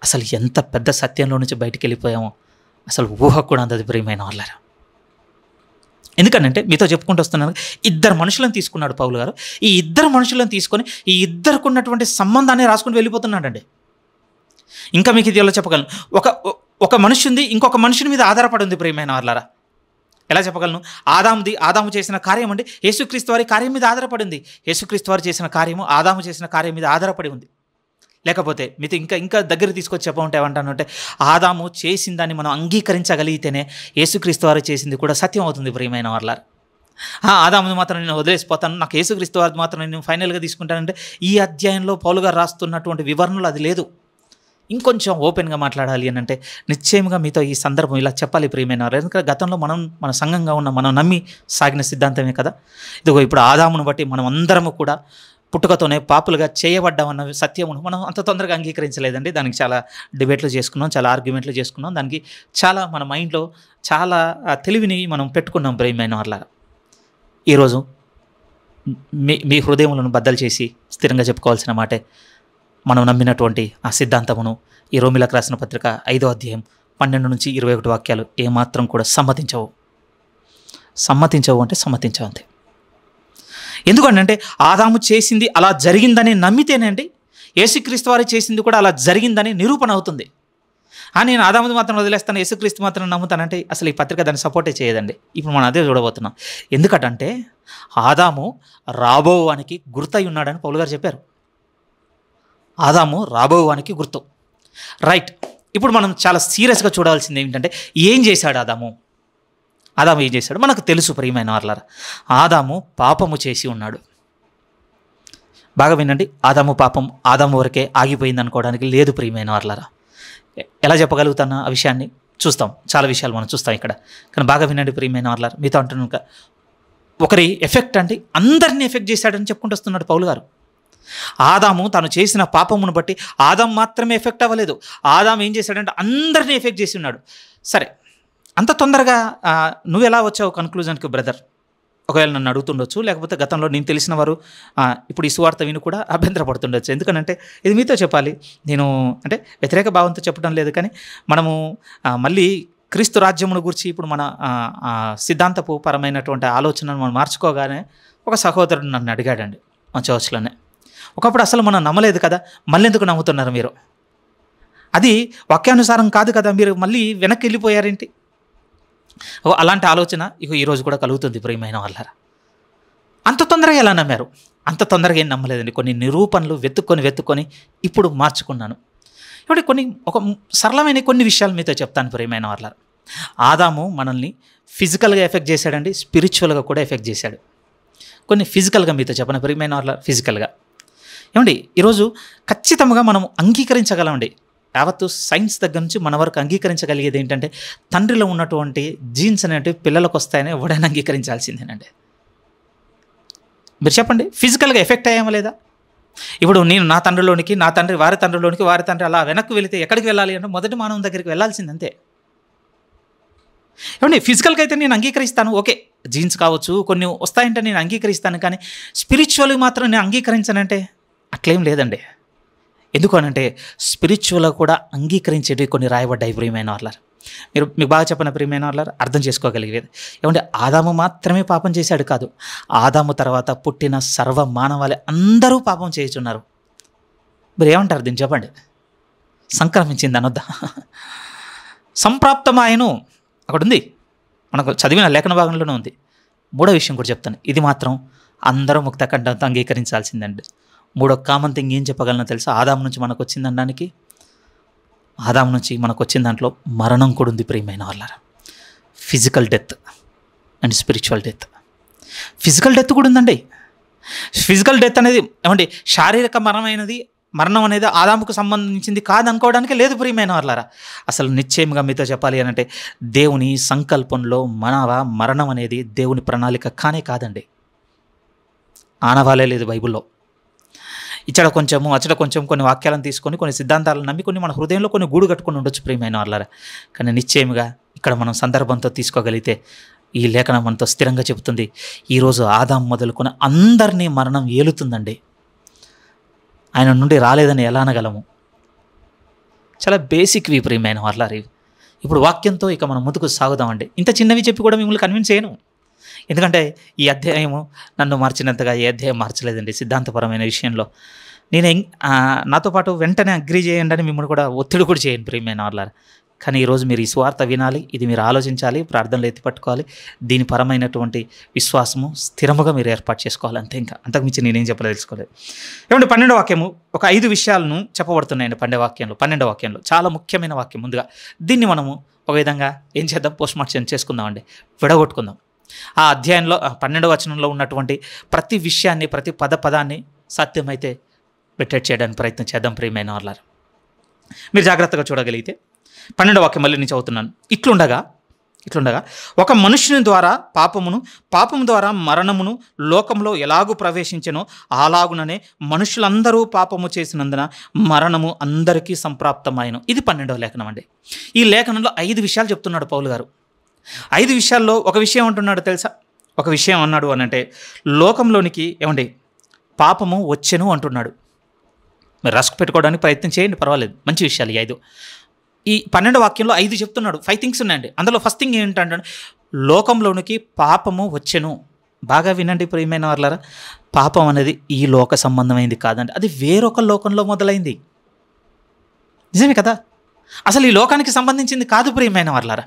అసలు ఎంత పెద్ద సత్యంలో నుంచి బయటికి వెళ్ళిపోయామో అసలు ఊహ కూడా అందది ప్రియమైన వాళ్ళారా. ఎందుకంటే మీతో చెప్పుకుంటూ వస్తున్నాను, 2 మనుషులను తీసుకున్నాడు పౌలు గారు. ఈ 2 మనుషులను తీసుకొని ఈ ఇద్దరికి ఉన్నటువంటి సంబంధాన్ని రాసుకుని వెళ్ళిపోతున్నాడండి. ఇంకా మీకు ఇది ఎలా చెప్పగలను, ఒక మనిషి ఉంది, ఇంకొక మనుషుని మీద ఆధారపడి ఉంది ప్రియమైన వాళ్ళారా. ఎలా చెప్పగలను? ఆదాము చేసిన కార్యం అండి యేసుక్రీస్తు వారి కార్యం మీద ఆధారపడి ఉంది. యేసుక్రీస్తు వారు చేసిన కార్యము ఆదాము చేసిన కార్యం మీద ఆధారపడి ఉంది. లేకపోతే మీతో ఇంకా దగ్గర తీసుకొచ్చి చెప్పమంటే ఏమంటానంటే, ఆదాము చేసిన దాన్ని మనం అంగీకరించగలిగితేనే యేసుక్రీస్తు వారు చేసింది కూడా సత్యం అవుతుంది ప్రియమైన వాళ్ళారా. ఆదాముని మాత్రం నేను వదిలేసిపోతాను, నాకు యేసుక్రీస్తు వారు మాత్రం నేను ఫైనల్గా తీసుకుంటానంటే ఈ అధ్యాయంలో పౌలు గారు రాస్తున్నటువంటి వివరణలు అది లేదు. ఇంకొంచెం ఓపెన్గా మాట్లాడాలి అని అంటే నిశ్చయంగా మీతో ఈ సందర్భం ఇలా చెప్పాలి ప్రియమైన వారు. ఎందుకంటే గతంలో మన సంఘంగా ఉన్న మనం నమ్మి సాగిన సిద్ధాంతమే కదా. ఇదిగో ఇప్పుడు ఆదామును బట్టి మనం అందరము కూడా పుట్టుకతోనే పాపులుగా చేయబడ్డామన్న సత్యమును మనం అంత తొందరగా అంగీకరించలేదండి. దానికి చాలా డిబేట్లు చేసుకున్నాం, చాలా ఆర్గ్యుమెంట్లు చేసుకున్నాం, దానికి చాలా మన మైండ్లో చాలా తెలివిని మనం పెట్టుకున్నాం ప్రియమైన వాళ్ళారా. ఈరోజు మీ హృదయములను బద్దలు చేసి స్థిరంగా చెప్పుకోవాల్సిన మాటే, మనం నమ్మినటువంటి ఆ సిద్ధాంతమును ఈ రోమిలకు రాసిన పత్రిక 5వ అధ్యాయం 12 నుంచి 21 వాక్యాలు ఏమాత్రం కూడా సమ్మతించవు అంటే సమ్మతించవు అంతే. ఎందుకంటే ఆదాము చేసింది అలా జరిగిందని నమ్మితేనండి యేసుక్రీస్తు వారు చేసింది కూడా అలా జరిగిందని నిరూపణ అవుతుంది. నేను ఆదాముది మాత్రం వదిలేస్తాను, యేసుక్రీస్తు మాత్రం నమ్ముతానంటే అసలు ఈ పత్రిక దాన్ని సపోర్టే చేయదండి. ఇప్పుడు మనం అదే చూడబోతున్నాం. ఎందుకంటే ఆదాము రాబోవానికి గుర్తై ఉన్నాడని పౌలు గారు చెప్పారు. ఆదాము రాబోవానికి గుర్తు. రైట్, ఇప్పుడు మనం చాలా సీరియస్గా చూడాల్సింది ఏమిటంటే, ఏం చేశాడు ఆదాము ఏం చేశాడు మనకు తెలుసు ప్రియమైన వాళ్ళారా. ఆదాము పాపము చేసి ఉన్నాడు. బాగా వినండి, ఆదాము వరకే ఆగిపోయింది అనుకోవడానికి లేదు ప్రియమైన వాళ్ళారా. ఎలా చెప్పగలుగుతాను ఆ విషయాన్ని చూస్తాం, చాలా విషయాలు మనం చూస్తాం ఇక్కడ. కానీ బాగా వినండి ప్రియమైన వాళ్ళారా, మీతో అంటున్నాక ఒకరి ఎఫెక్ట్ అంటే అందరినీ ఎఫెక్ట్ చేశాడని చెప్పుకుంటూ వస్తున్నాడు పౌలు గారు. ఆదాము తను చేసిన పాపమును బట్టి ఆదాం మాత్రమే ఎఫెక్ట్ అవ్వలేదు. ఆదాం ఏం చేశాడంటే అందరినీ ఎఫెక్ట్ చేసి ఉన్నాడు. సరే, అంత తొందరగా నువ్వు ఎలా వచ్చావు కన్క్లూజన్కి బ్రదర్? ఒకవేళ నన్ను అడుగుతుండొచ్చు, లేకపోతే గతంలో నేను తెలిసిన వారు ఇప్పుడు ఈ సువార్త విని కూడా అభ్యంతరపడుతుండొచ్చు. ఎందుకనంటే ఇది మీతో చెప్పాలి. నేను అంటే వ్యతిరేక భావంతో చెప్పడం లేదు, కానీ మనము మళ్ళీ క్రీస్తు రాజ్యమును గురించి ఇప్పుడు మన సిద్ధాంతపు పరమైనటువంటి ఆలోచనను మనం మార్చుకోగానే ఒక సహోదరుడు నన్ను అడిగాడండి మా చర్చ్లోనే. ఒకప్పుడు అసలు మనం నమ్మలేదు కదా, మళ్ళీ ఎందుకు నమ్ముతున్నారు మీరు? అది వాక్యానుసారం కాదు కదా, మీరు మళ్ళీ వెనక్కి వెళ్ళిపోయారేంటి? అలాంటి ఆలోచన ఇక ఈరోజు కూడా కలుగుతుంది ప్రియమైన వాళ్ళారా. అంత తొందరగా ఎలా నమ్మారు? అంత తొందరగా ఏం నమ్మలేదండి. కొన్ని నిరూపణలు వెతుక్కొని ఇప్పుడు మార్చుకున్నాను. ఇప్పుడు ఒక సరళమైన కొన్ని విషయాలు మీతో చెప్తాను ప్రియమైన వాళ్ళారా. ఆదాము మనల్ని ఫిజికల్గా ఎఫెక్ట్ చేశాడండి, స్పిరిచువల్గా కూడా ఎఫెక్ట్ చేశాడు. కొన్ని ఫిజికల్గా మీతో చెప్పను ప్రియమైన వాళ్ళ. ఫిజికల్గా ఏమండి, ఈరోజు ఖచ్చితంగా మనం అంగీకరించగలమండి. యావత్తు సైన్స్ దగ్గర నుంచి మన వరకు అంగీకరించగలిగేది ఏంటంటే తండ్రిలో ఉన్నటువంటి జీన్స్ అనేవి పిల్లలకు వస్తాయని ఎవడైనా అంగీకరించాల్సిందేనండి. మీరు చెప్పండి, ఫిజికల్గా ఎఫెక్ట్ అయ్యామా లేదా? ఇప్పుడు నేను నా తండ్రిలోనికి, నా తండ్రి వారి తండ్రిలోనికి, వారి తండ్రి అలా వెనక్కి వెళితే ఎక్కడికి వెళ్ళాలి అంటే మొదటి మానవం దగ్గరికి వెళ్ళాల్సింది అంతే. ఏమండి, ఫిజికల్గా అయితే నేను అంగీకరిస్తాను, ఓకే, జీన్స్ కావచ్చు కొన్ని వస్తాయంటే నేను అంగీకరిస్తాను, కానీ స్పిరిచువల్గా మాత్రం నేను అంగీకరించానంటే అట్లేం లేదండి. ఎందుకు అనంటే స్పిరిచువల్గా కూడా అంగీకరించేవి కొన్ని రాయబడ్డాయి ప్రియమైన వాళ్ళారు. మీకు బాగా చెప్పిన ప్రియమైన వాళ్ళారు అర్థం చేసుకోగలిగేది ఏమంటే ఆదాము మాత్రమే పాపం చేశాడు కాదు, ఆదాము తర్వాత పుట్టిన సర్వ మానవాళి అందరూ పాపం చేయుచున్నారు. మీరు ఏమంటారు దీన్ని చెప్పండి? సంక్రమించింది అనొద్దా? సంప్రాప్తమాయను అక్కడ ఉంది, మనకు చదివిన లేఖన భాగంలోనే ఉంది. మూడో విషయం కూడా చెప్తాను, ఇది మాత్రం అందరూ ముక్త కంఠంతో అంగీకరించాల్సిందండి. మూడో కామన్ థింగ్ ఏం చెప్పగలనో తెలుసా? ఆదాము నుంచి మనకు వచ్చిందనడానికి, ఆదాము నుంచి మనకు వచ్చిన దాంట్లో మరణం కూడా ఉంది ప్రియమైన వాళ్ళారా. Physical death and spiritual death. Physical death కూడా ఉందండి. ఫిజికల్ డెత్ అనేది ఏమండి శారీరక మరణం అనేది ఆదాముకు సంబంధించింది కాదనుకోవడానికి లేదు ప్రియమైన వాళ్ళారా. అసలు నిశ్చయంగా మీతో చెప్పాలి అనంటే దేవుని సంకల్పంలో మరణం అనేది దేవుని ప్రణాళిక కానే కాదండి. ఆనవాలే లేదు బైబిల్లో. ఇచ్చట కొంచెము అచ్చట కొంచెం కొన్ని వాక్యాలను తీసుకొని కొన్ని సిద్ధాంతాలను నమ్మి కొన్ని మన హృదయంలో కొన్ని గూడు కట్టుకొని ఉండొచ్చు ప్రియమైన వాళ్ళారా. కానీ నిశ్చయముగా ఇక్కడ మనం సందర్భంతో తీసుకోగలిగితే ఈ లేఖనం మనతో స్థిరంగా చెబుతుంది, ఈరోజు ఆదాం మొదలుకొని అందరినీ మరణం ఏలుతుందండి. ఆయన నుండి రాలేదని ఎలా అనగలము? చాలా బేసిక్వి ప్రియమైన వాళ్ళారు. ఇప్పుడు వాక్యంతో ఇక మనం ముందుకు సాగుదామండి. ఇంత చిన్నవి చెప్పి కూడా మిమ్మల్ని కన్విన్స్ చేయను, ఎందుకంటే ఈ అధ్యాయము నన్ను మార్చినంతగా ఏ అధ్యాయం మార్చలేదండి సిద్ధాంతపరమైన విషయంలో. నేను నాతో పాటు వెంటనే అగ్రీ చేయండి అని మిమ్మల్ని కూడా ఒత్తిడి కూడా చేయను ప్రియమైన వాళ్ళారు. కానీ ఈరోజు మీరు ఈ సువార్త వినాలి, ఇది మీరు ఆలోచించాలి, ప్రార్థనలు ఎత్తిపట్టుకోవాలి, దీని పరమైనటువంటి విశ్వాసము స్థిరముగా మీరు ఏర్పాటు చేసుకోవాలి, అంతే. ఇంకా అంతకుమించి నేనేం చెప్పదలుచుకోలేదు. ఏమంటే 12వ వాక్యము ఒక 5 విషయాలను చెప్పబడుతున్నాయండి. 12వ వాక్యంలో చాలా ముఖ్యమైన వాక్యం. ముందుగా దీన్ని మనము ఒక విధంగా ఏం చేద్దాం, పోస్ట్ మార్టం చేసుకుందామండి, విడగొట్టుకుందాం. ఆ అధ్యాయంలో 12వ వచనంలో ఉన్నటువంటి ప్రతి విషయాన్ని, ప్రతి పదాన్ని సాధ్యమైతే వెట్టేట్ చేయడానికి ప్రయత్నం చేద్దాం ప్రియమైన వాళ్ళారు. మీరు జాగ్రత్తగా చూడగలిగితే 12వ వాక్యం మళ్ళీ నేను చదువుతున్నాను. ఇట్లుండగా ఒక మనుష్యుని ద్వారా పాపము ద్వారా మరణమును లోకంలో ఎలాగూ ప్రవేశించెనో అలాగుననే మనుషులందరూ పాపము చేసినందున మరణము అందరికీ సంప్రాప్తమాయను. ఇది 12వ లేఖనం అండి. ఈ లేఖనంలో 5 విషయాలు చెప్తున్నాడు పౌలు గారు. 5 విషయాల్లో ఒక విషయం అంటున్నాడు తెలుసా? ఒక విషయం అన్నాడు అనంటే లోకంలోనికి ఏమండి పాపము వచ్చెను అంటున్నాడు. మీరు రస్క్ పెట్టుకోవడానికి ప్రయత్నం చేయండి, పర్వాలేదు, మంచి విషయాలు ఈ 5. ఈ 12వ వాక్యంలో 5 చెప్తున్నాడు. 5 థింగ్స్ ఉన్నాయండి. అందులో ఫస్ట్ థింగ్ ఏంటంటే లోకంలోనికి పాపము వచ్చెను. బాగా వినండి ప్రియమైన వాళ్ళారా, పాపం అనేది ఈ లోక సంబంధమైంది కాదండి, అది వేరొక లోకంలో మొదలైంది. నిజమే కదా? అసలు ఈ లోకానికి సంబంధించింది కాదు ప్రియమైన వాళ్ళారా,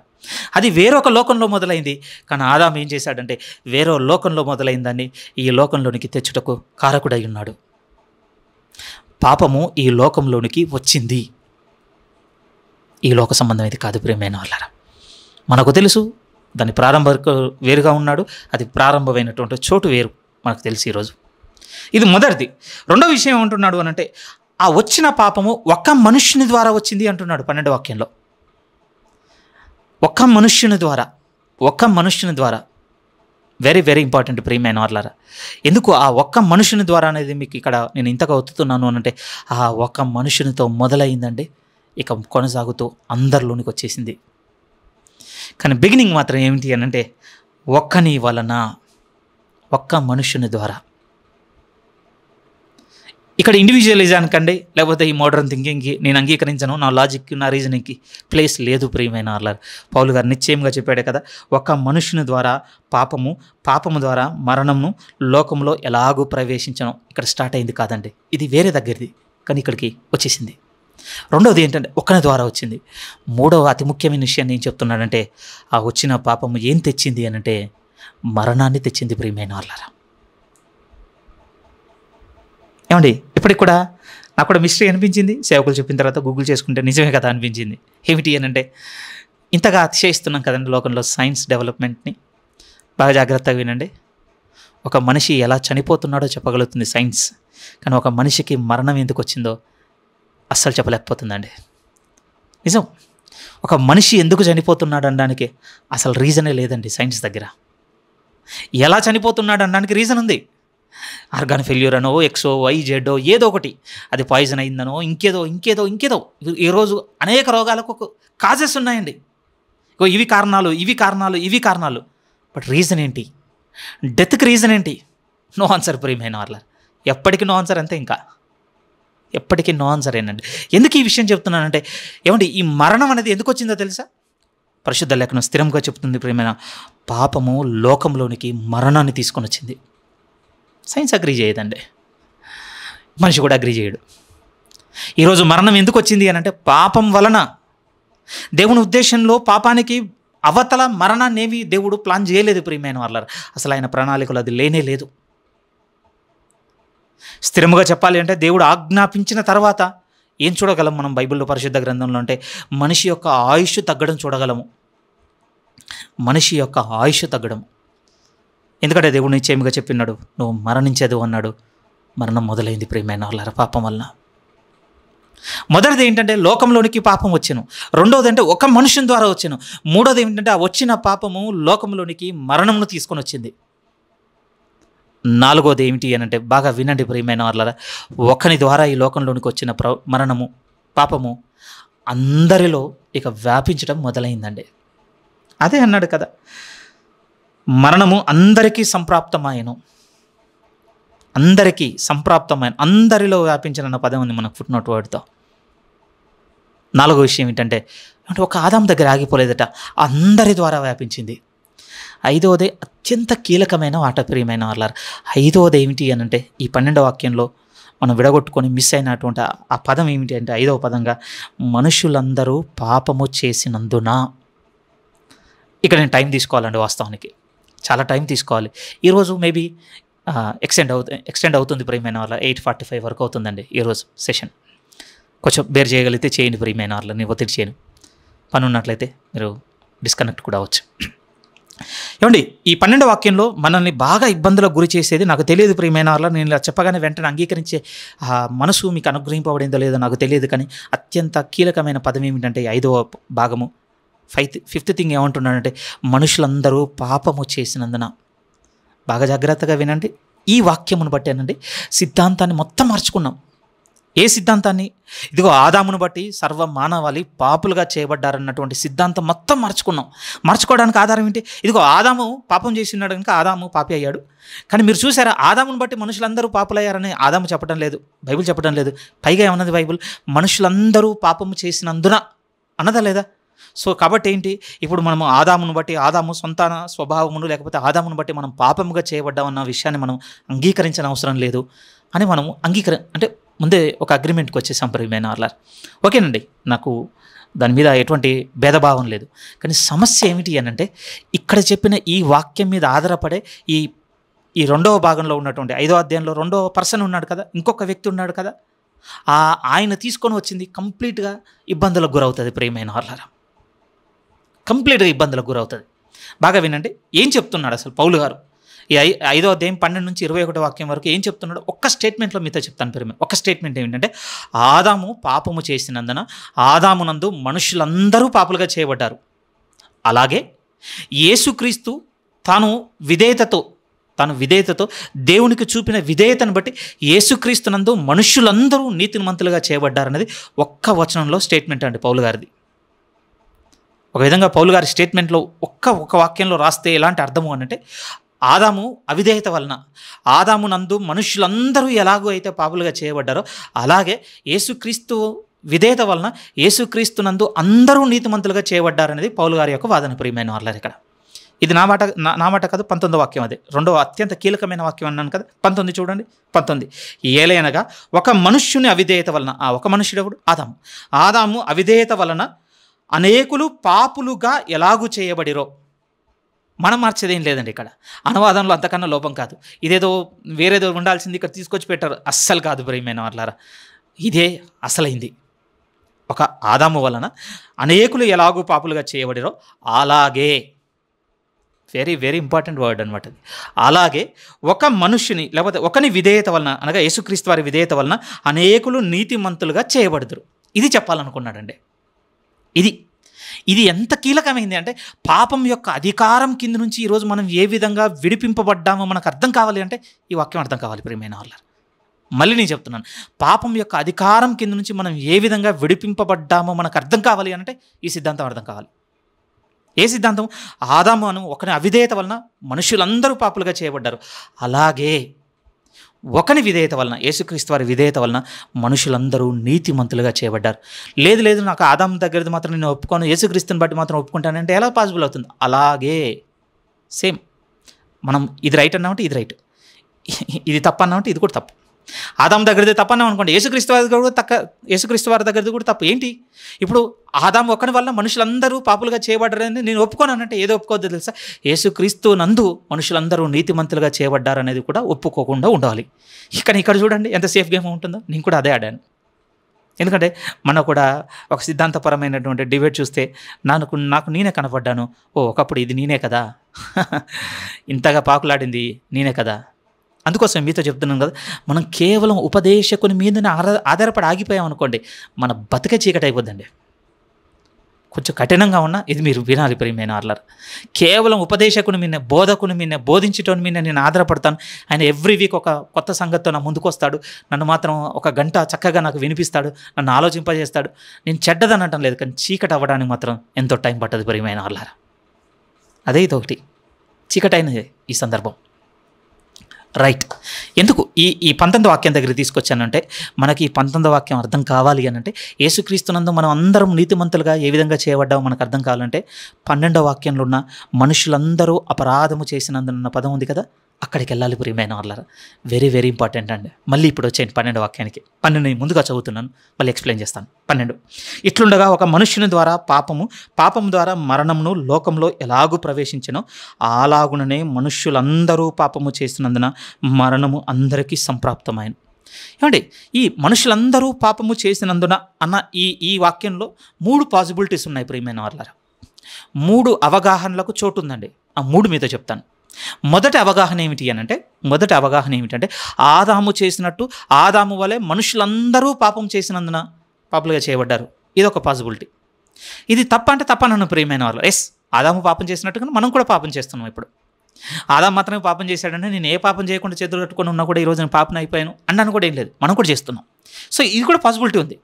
అది వేరొక లోకంలో మొదలైంది. కానీ ఆదాము ఏం చేశాడంటే వేరో లోకంలో మొదలైందని ఈ లోకంలోనికి తెచ్చుటకు కారకుడై ఉన్నాడు. పాపము ఈ లోకంలోనికి వచ్చింది, ఈ లోక సంబంధమైంది కాదు ప్రియమైన వాళ్ళారా. మనకు తెలుసు దాని ప్రారంభ వేరుగా ఉన్నాడు, అది ప్రారంభమైనటువంటి చోటు వేరు మనకు తెలుసు ఈరోజు. ఇది మొదటిది. రెండో విషయం ఏమంటున్నాడు అనంటే ఆ వచ్చిన పాపము ఒక్క మనుష్యుని ద్వారా వచ్చింది అంటున్నాడు 12వ వాక్యంలో. ఒక్క మనుష్యుని ద్వారా వెరీ వెరీ ఇంపార్టెంట్ ప్రియమైన వాళ్ళారా. ఎందుకు ఆ ఒక్క మనుషుని ద్వారా అనేది మీకు ఇక్కడ నేను ఇంతగా ఒత్తుతున్నాను అనంటే, ఆ ఒక్క మనుషునితో మొదలైందండి, ఇక కొనసాగుతూ అందరిలోనికి వచ్చేసింది. కానీ బిగినింగ్ మాత్రం ఏమిటి అనంటే, ఒక్కని వలన, ఒక్క మనుషుని ద్వారా. ఇక్కడ ఇండివిజువలిజానికండి లేకపోతే ఈ మోడర్న్ థింకింగ్కి నేను అంగీకరించను, నా లాజిక్కి నా రీజనింగ్కి ప్లేస్ లేదు ప్రియమైన వాళ్ళారు. పౌలు గారు నిశ్చయంగా చెప్పాడే కదా, ఒక మనుషుని ద్వారా పాపము ద్వారా మరణమును లోకంలో ఎలాగూ ప్రవేశించను. ఇక్కడ స్టార్ట్ అయింది కాదండి, ఇది వేరే దగ్గరది, కానీ ఇక్కడికి వచ్చేసింది. రెండవది ఏంటంటే ఒకని ద్వారా వచ్చింది. మూడవ అతి ముఖ్యమైన విషయాన్ని ఏం చెప్తున్నాడంటే, ఆ వచ్చిన పాపము ఏం తెచ్చింది అనంటే మరణాన్ని తెచ్చింది ప్రియమైన వాళ్ళారా. ఏమండి, ఇప్పటికి కూడా నాకు కూడా మిస్టరీ అనిపించింది. సేవకులు చెప్పిన తర్వాత గూగుల్ చేసుకుంటే నిజమే కదా అనిపించింది. ఏమిటి అనంటే, ఇంతగా అతిశయిస్తున్నాం కదండి లోకంలో సైన్స్ డెవలప్మెంట్ని. బాగా జాగ్రత్తగా వినండి. ఒక మనిషి ఎలా చనిపోతున్నాడో చెప్పగలుగుతుంది సైన్స్, కానీ ఒక మనిషికి మరణం ఎందుకు వచ్చిందో అస్సలు చెప్పలేకపోతుందండి. నిజం, ఒక మనిషి ఎందుకు చనిపోతున్నాడు అనడానికి అసలు రీజనే లేదండి సైన్స్ దగ్గర. ఎలా చనిపోతున్నాడు అనడానికి రీజన్ ఉంది. ఆర్గాన్ ఫెయిల్యూర్ అనో, ఎక్సో వై జెడ్డో ఏదో ఒకటి, అది పాయిజన్ అయిందనో, ఇంకేదో. ఈరోజు అనేక రోగాలకు కాజెస్ ఉన్నాయండి. ఇవి కారణాలు. బట్ రీజన్ ఏంటి? డెత్కి రీజన్ ఏంటి? నో ఆన్సర్ ప్రియమైన వాళ్ళ. ఎప్పటికీ నో ఆన్సర్, అంతే, ఇంకా ఎప్పటికీ నో ఆన్సర్ ఏంటండి. ఎందుకు ఈ విషయం చెప్తున్నానంటే, ఏమండి, ఈ మరణం అనేది ఎందుకు వచ్చిందో తెలుసా? పరిశుద్ధ లేఖనం స్థిరంగా చెప్తుంది ప్రియమైన, పాపము లోకంలోనికి మరణాన్ని తీసుకొని వచ్చింది. సైన్స్ అగ్రీ చేయదండి, మనిషి కూడా అగ్రీ చేయడు. ఈరోజు మరణం ఎందుకు వచ్చింది అని అంటే పాపం వలన. దేవుని ఉద్దేశంలో పాపానికి అవతల మరణాన్ని ఏమి దేవుడు ప్లాన్ చేయలేదు ప్రియమైన వాళ్ళ. అసలు ఆయన ప్రణాళికలు అది లేనే లేదు. స్థిరముగా చెప్పాలి అంటే దేవుడు ఆజ్ఞాపించిన తర్వాత ఏం చూడగలం మనం బైబిల్లో పరిశుద్ధ గ్రంథంలో అంటే మనిషి యొక్క ఆయుష్ తగ్గడం చూడగలము. మనిషి యొక్క ఆయుష్ తగ్గడం. ఎందుకంటే దేవుడు నిశ్చయముగా చెప్పినాడు, నువ్వు మరణించదు అన్నాడు. మరణం మొదలైంది ప్రియమైన వాళ్ళ పాపం వలన. మొదటిది ఏంటంటే లోకంలోనికి పాపం వచ్చాను. రెండవది అంటే ఒక మనుషుని ద్వారా వచ్చాను. మూడోది ఏంటంటే ఆ వచ్చిన పాపము లోకంలోనికి మరణమును తీసుకొని వచ్చింది. నాలుగోది ఏమిటి అని అంటే బాగా వినండి ప్రియమైన వాళ్ళ, ఒకని ద్వారా ఈ లోకంలోనికి వచ్చిన మరణము పాపము అందరిలో ఇక వ్యాపించడం మొదలైందండి. అదే అన్నాడు కదా, మరణము అందరికీ సంప్రాప్తమాయను. అందరిలో వ్యాపించిన పదం ఉంది మనకు ఫుట్ నోట్ వర్డ్తో. నాలుగో విషయం ఏంటంటే ఒక ఆదాం దగ్గర ఆగిపోలేదట, అందరి ద్వారా వ్యాపించింది. ఐదవదే అత్యంత కీలకమైన మాట ప్రియమైన వాళ్ళ. ఐదవది ఏమిటి అని అంటే ఈ 12వ వాక్యంలో మనం విడగొట్టుకొని మిస్ అయినటువంటి ఆ పదం ఏమిటి అంటే 5వ పదంగా మనుషులందరూ పాపము చేసినందున. ఇక్కడ నేను టైం తీసుకోవాలండి, వాస్తవానికి చాలా టైం తీసుకోవాలి. ఈరోజు మేబీ ఎక్స్టెండ్ అవుతుంది ప్రియమైన వాళ్ళ. 8:45 వరకు అవుతుందండి ఈరోజు సెషన్. కొంచెం బేర్ చేయగలిగితే చేయండి ప్రియమైన వాళ్ళ, నేను ఒత్తిడి చేయను. పని ఉన్నట్లయితే మీరు డిస్కనెక్ట్ కూడా అవ్వచ్చు. ఏమండి, ఈ 12వ వాక్యంలో మనల్ని బాగా ఇబ్బందులకు గురి చేసేది నాకు తెలియదు ప్రియమైన వాళ్ళ. నేను ఇలా చెప్పగానే వెంటనే అంగీకరించే మనసు మీకు అనుగ్రహింపబడిందో లేదో నాకు తెలియదు, కానీ అత్యంత కీలకమైన పదం ఏమిటంటే 5వ భాగము ఫిఫ్త్ థింగ్ ఏమంటున్నాడంటే మనుషులందరూ పాపము చేసినందున. బాగా జాగ్రత్తగా వినండి. ఈ వాక్యమును బట్టేనండి సిద్ధాంతాన్ని మొత్తం మార్చుకున్నాం. ఏ సిద్ధాంతాన్ని? ఇదిగో ఆదామును బట్టి సర్వ మానవాళి పాపులుగా చేయబడ్డారన్నటువంటి సిద్ధాంతం మొత్తం మార్చుకున్నాం. మార్చుకోవడానికి ఆధారం ఏంటి? ఇదిగో ఆదాము పాపం చేసి ఉన్నాడు కనుక ఆదాము పాపి అయ్యాడు. కానీ మీరు చూసారా, ఆదామును బట్టి మనుషులందరూ పాపులయ్యారని ఆదాము చెప్పడం లేదు, బైబిల్ చెప్పడం లేదు. పైగా ఏమన్నది బైబిల్? మనుషులందరూ పాపము చేసినందున అన్నదా లేదా? సో కాబట్టి ఏంటి, ఇప్పుడు మనము ఆదామును బట్టి, ఆదాము సంతాన స్వభావమును లేకపోతే ఆదామును బట్టి మనం పాపముగా చేయబడ్డామన్న విషయాన్ని మనం అంగీకరించిన అవసరం లేదు అని మనం అంటే ముందే ఒక అగ్రిమెంట్కి వచ్చేసాం ప్రియమైన వాళ్ళ. ఓకేనండి, నాకు దాని మీద ఎటువంటి భేదభావం లేదు. కానీ సమస్య ఏమిటి అని అంటే ఇక్కడ చెప్పిన ఈ వాక్యం మీద ఆధారపడే ఈ 2వ భాగంలో ఉన్నటువంటి 5వ అధ్యాయంలో 2వ పర్సన్ ఉన్నాడు కదా, ఇంకొక వ్యక్తి ఉన్నాడు కదా, ఆయన తీసుకొని వచ్చింది కంప్లీట్గా ఇబ్బందులకు గురవుతుంది ప్రియమైన వాళ్ళ. కంప్లీట్గా ఇబ్బందులకు గురవుతుంది. బాగా వినండి ఏం చెప్తున్నాడు అసలు పౌలు గారు. ఈ 5వ అధ్యాయం 12 నుంచి 21వ వాక్యం వరకు ఏం చెప్తున్నాడు ఒక్క స్టేట్మెంట్లో మీతో చెప్తాను ప్రియమైన. ఒక స్టేట్మెంట్ ఏమిటంటే ఆదాము పాపము చేసినందున ఆదామునందు మనుషులందరూ పాపులుగా చేయబడ్డారు. అలాగే యేసుక్రీస్తు తాను విధేయతతో దేవునికి చూపిన విధేయతను బట్టి యేసుక్రీస్తునందు మనుష్యులందరూ నీతిమంతులుగా చేయబడ్డారనేది ఒక్క వచనంలో స్టేట్మెంట్ అండి పౌలు గారిది. ఒక విధంగా పౌలు గారి స్టేట్మెంట్లో ఒక వాక్యంలో రాస్తే ఎలాంటి అర్థము అనంటే, ఆదాము అవిధేయత వలన ఆదాము నందు మనుష్యులందరూ ఎలాగో అయితే పాపులుగా చేయబడ్డారో అలాగే యేసుక్రీస్తు విధేయత వలన యేసుక్రీస్తునందు అందరూ నీతిమంతులుగా చేయబడ్డారనేది పౌలు గారి యొక్క వాదన. ప్రియమైన వాళ్ళ ఇక్కడ ఇది నా మాట కాదు, 19వ వాక్యం. అదే రెండవ అత్యంత కీలకమైన వాక్యం అన్నాను కదా, 19 చూడండి. 19 ఏలయనగా ఒక మనుష్యుని అవిధేయత వలన, ఆ ఒక మనుష్యుడు ఎవడు? ఆదాము అవిధేయత వలన అనేకులు పాపులుగా ఎలాగూ చేయబడిరో. మనం మార్చేదేం లేదండి ఇక్కడ, అనువాదంలో అంతకన్నా లోపం కాదు. ఇదేదో వేరేదో ఉండాల్సింది ఇక్కడ తీసుకొచ్చి పెట్టారు, అస్సలు కాదు ప్రియమైన వాళ్ళారా. ఇదే అసలైంది. ఒక ఆదాము వలన అనేకులు ఎలాగూ పాపులుగా చేయబడిరో అలాగే, వెరీ వెరీ ఇంపార్టెంట్ వర్డ్ అనమాట అది. అలాగే ఒక మనుష్యుని లేకపోతే ఒకని విధేయత వలన, అనగా యేసుక్రీస్తు వారి విధేయత వలన అనేకులు నీతిమంతులుగా చేయబడుదురు. ఇది చెప్పాలనుకున్నాడండి. ఇది ఎంత కీలకమైంది అంటే, పాపం యొక్క అధికారం కింద నుంచి ఈరోజు మనం ఏ విధంగా విడిపింపబడ్డామో మనకు అర్థం కావాలి అంటే ఈ వాక్యం అర్థం కావాలి ప్రియమైన వాళ్ళ. మళ్ళీ నేను చెప్తున్నాను, పాపం యొక్క అధికారం కింద నుంచి మనం ఏ విధంగా విడిపింపబడ్డామో మనకు అర్థం కావాలి అంటే ఈ సిద్ధాంతం అర్థం కావాలి. ఏ సిద్ధాంతం? ఆదాము అను ఒకని అవిధేయత వలన మనుషులందరూ పాపులుగా చేయబడ్డారు, అలాగే ఒకని విధేయత వలన, యేసుక్రీస్తు వారి విధేయత వలన మనుషులందరూ నీతిమంతులుగా చేయబడ్డారు. లేదు నాకు ఆదాము దగ్గరది మాత్రం నేను ఒప్పుకోను, యేసుక్రీస్తుని బట్టి మాత్రం ఒప్పుకుంటానంటే ఎలా పాసిబుల్ అవుతుంది? అలాగే సేమ్ మనం ఇది రైట్ అన్నామంటే ఇది రైట్, ఇది తప్పు అన్నామంటే ఇది కూడా తప్పు. ఆదాము దగ్గరది తప్పు అన్నాం అనుకోండి, యేసుక్రీస్తు వారి దగ్గరది కూడా తప్పు. ఏంటి ఇప్పుడు? ఆదాము ఒకని వల్ల మనుషులందరూ పాపులుగా చేయబడ్డారని నేను ఒప్పుకోనంటే ఏదో ఒప్పుకోవద్దు తెలుసా? యేసుక్రీస్తు నందు మనుషులందరూ నీతిమంతులుగా చేయబడ్డారనేది కూడా ఒప్పుకోకుండా ఉండాలి. ఇక్కడ చూడండి ఎంత సేఫ్ గేమ్ ఉంటుందో. నేను కూడా అదే ఆడాను. ఎందుకంటే మనం కూడా ఒక సిద్ధాంతపరమైనటువంటి డిబేట్ చూస్తే నాకు నేనే కనపడ్డాను, ఒకప్పుడు ఇది నేనే కదా, ఇంతగా పాకులాడింది నేనే కదా. అందుకోసం మీతో చెప్తున్నాను కదా, మనం కేవలం ఉపదేశకుని మీదనే ఆధారపడి ఆగిపోయాం అనుకోండి, మన బతికే చీకటి అయిపోద్దండి. కొంచెం కఠినంగా ఉన్నా ఇది మీరు వినాలి ప్రియమైన వాళ్ళారా. కేవలం ఉపదేశకుని మీద, బోధకుని మీద, బోధించటోని మీద నేను ఆధారపడతాను. ఆయన ఎవ్రీ వీక్ ఒక కొత్త సంగతితో నా ముందుకు వస్తాడు, నన్ను మాత్రం ఒక గంట చక్కగా నాకు వినిపిస్తాడు, నన్ను ఆలోచింపజేస్తాడు. నేను చెడ్డదని అనటం లేదు, కానీ చీకటి అవ్వడానికి మాత్రం ఎంతో టైం పట్టదు ప్రియమైన వాళ్ళారా. అదే ఇదొకటి చీకటి అయినది ఈ సందర్భం. రైట్. ఎందుకు ఈ 19వ వాక్యం దగ్గర తీసుకొచ్చానంటే, మనకి ఈ 19వ వాక్యం అర్థం కావాలి అని అంటే, యేసుక్రీస్తునందు మనం అందరం నీతిమంతులుగా ఏ విధంగా చేయబడ్డామో మనకు అర్థం కావాలంటే 12వ వాక్యంలో ఉన్న మనుషులందరూ అపరాధము చేసినందున పదం ఉంది కదా, అక్కడికి వెళ్ళాలి ప్రియమైన వాళ్ళారా. వెరీ వెరీ ఇంపార్టెంట్ అండి. మళ్ళీ ఇప్పుడు వచ్చేయండి 12వ వాక్యానికి. 12 ముందుగా చదువుతున్నాను, మళ్ళీ ఎక్స్ప్లెయిన్ చేస్తాను. 12 ఇట్లుండగా ఒక మనుష్యుని ద్వారా పాపము ద్వారా మరణమును లోకంలో ఎలాగూ ప్రవేశించెనో అలాగుననే మనుష్యులందరూ పాపము చేసినందున మరణము అందరికీ సంప్రాప్తమైన. ఏమండి, ఈ మనుషులందరూ పాపము చేసినందున అన్న ఈ వాక్యంలో 3 పాసిబిలిటీస్ ఉన్నాయి ప్రియమైన వాళ్ళారా. 3 అవగాహనలకు చోటు ఉందండి. ఆ 3 మీతో చెప్తాను. మొదటి అవగాహన ఏమిటంటే, ఆదాము చేసినట్టు ఆదాము వలె మనుషులందరూ పాపం చేసినందున పాపులుగా చేయబడ్డారు. ఇదొక పాసిబిలిటీ. ఇది తప్పంటే తప్పనన్ను ప్రియమైన వాళ్ళు. ఎస్, ఆదాము పాపం చేసినట్టుగా మనం కూడా పాపం చేస్తున్నాం. ఇప్పుడు ఆదాము మాత్రమే పాపం చేశాడంటే నేను ఏ పాపం చేయకుండా చేతులు కట్టుకొని ఉన్నా కూడా ఈరోజు నేను పాపం అయిపోయాను అన్నాను కూడా ఏం లేదు, మనం కూడా చేస్తున్నాం. సో ఇది కూడా పాసిబిలిటీ ఉంది.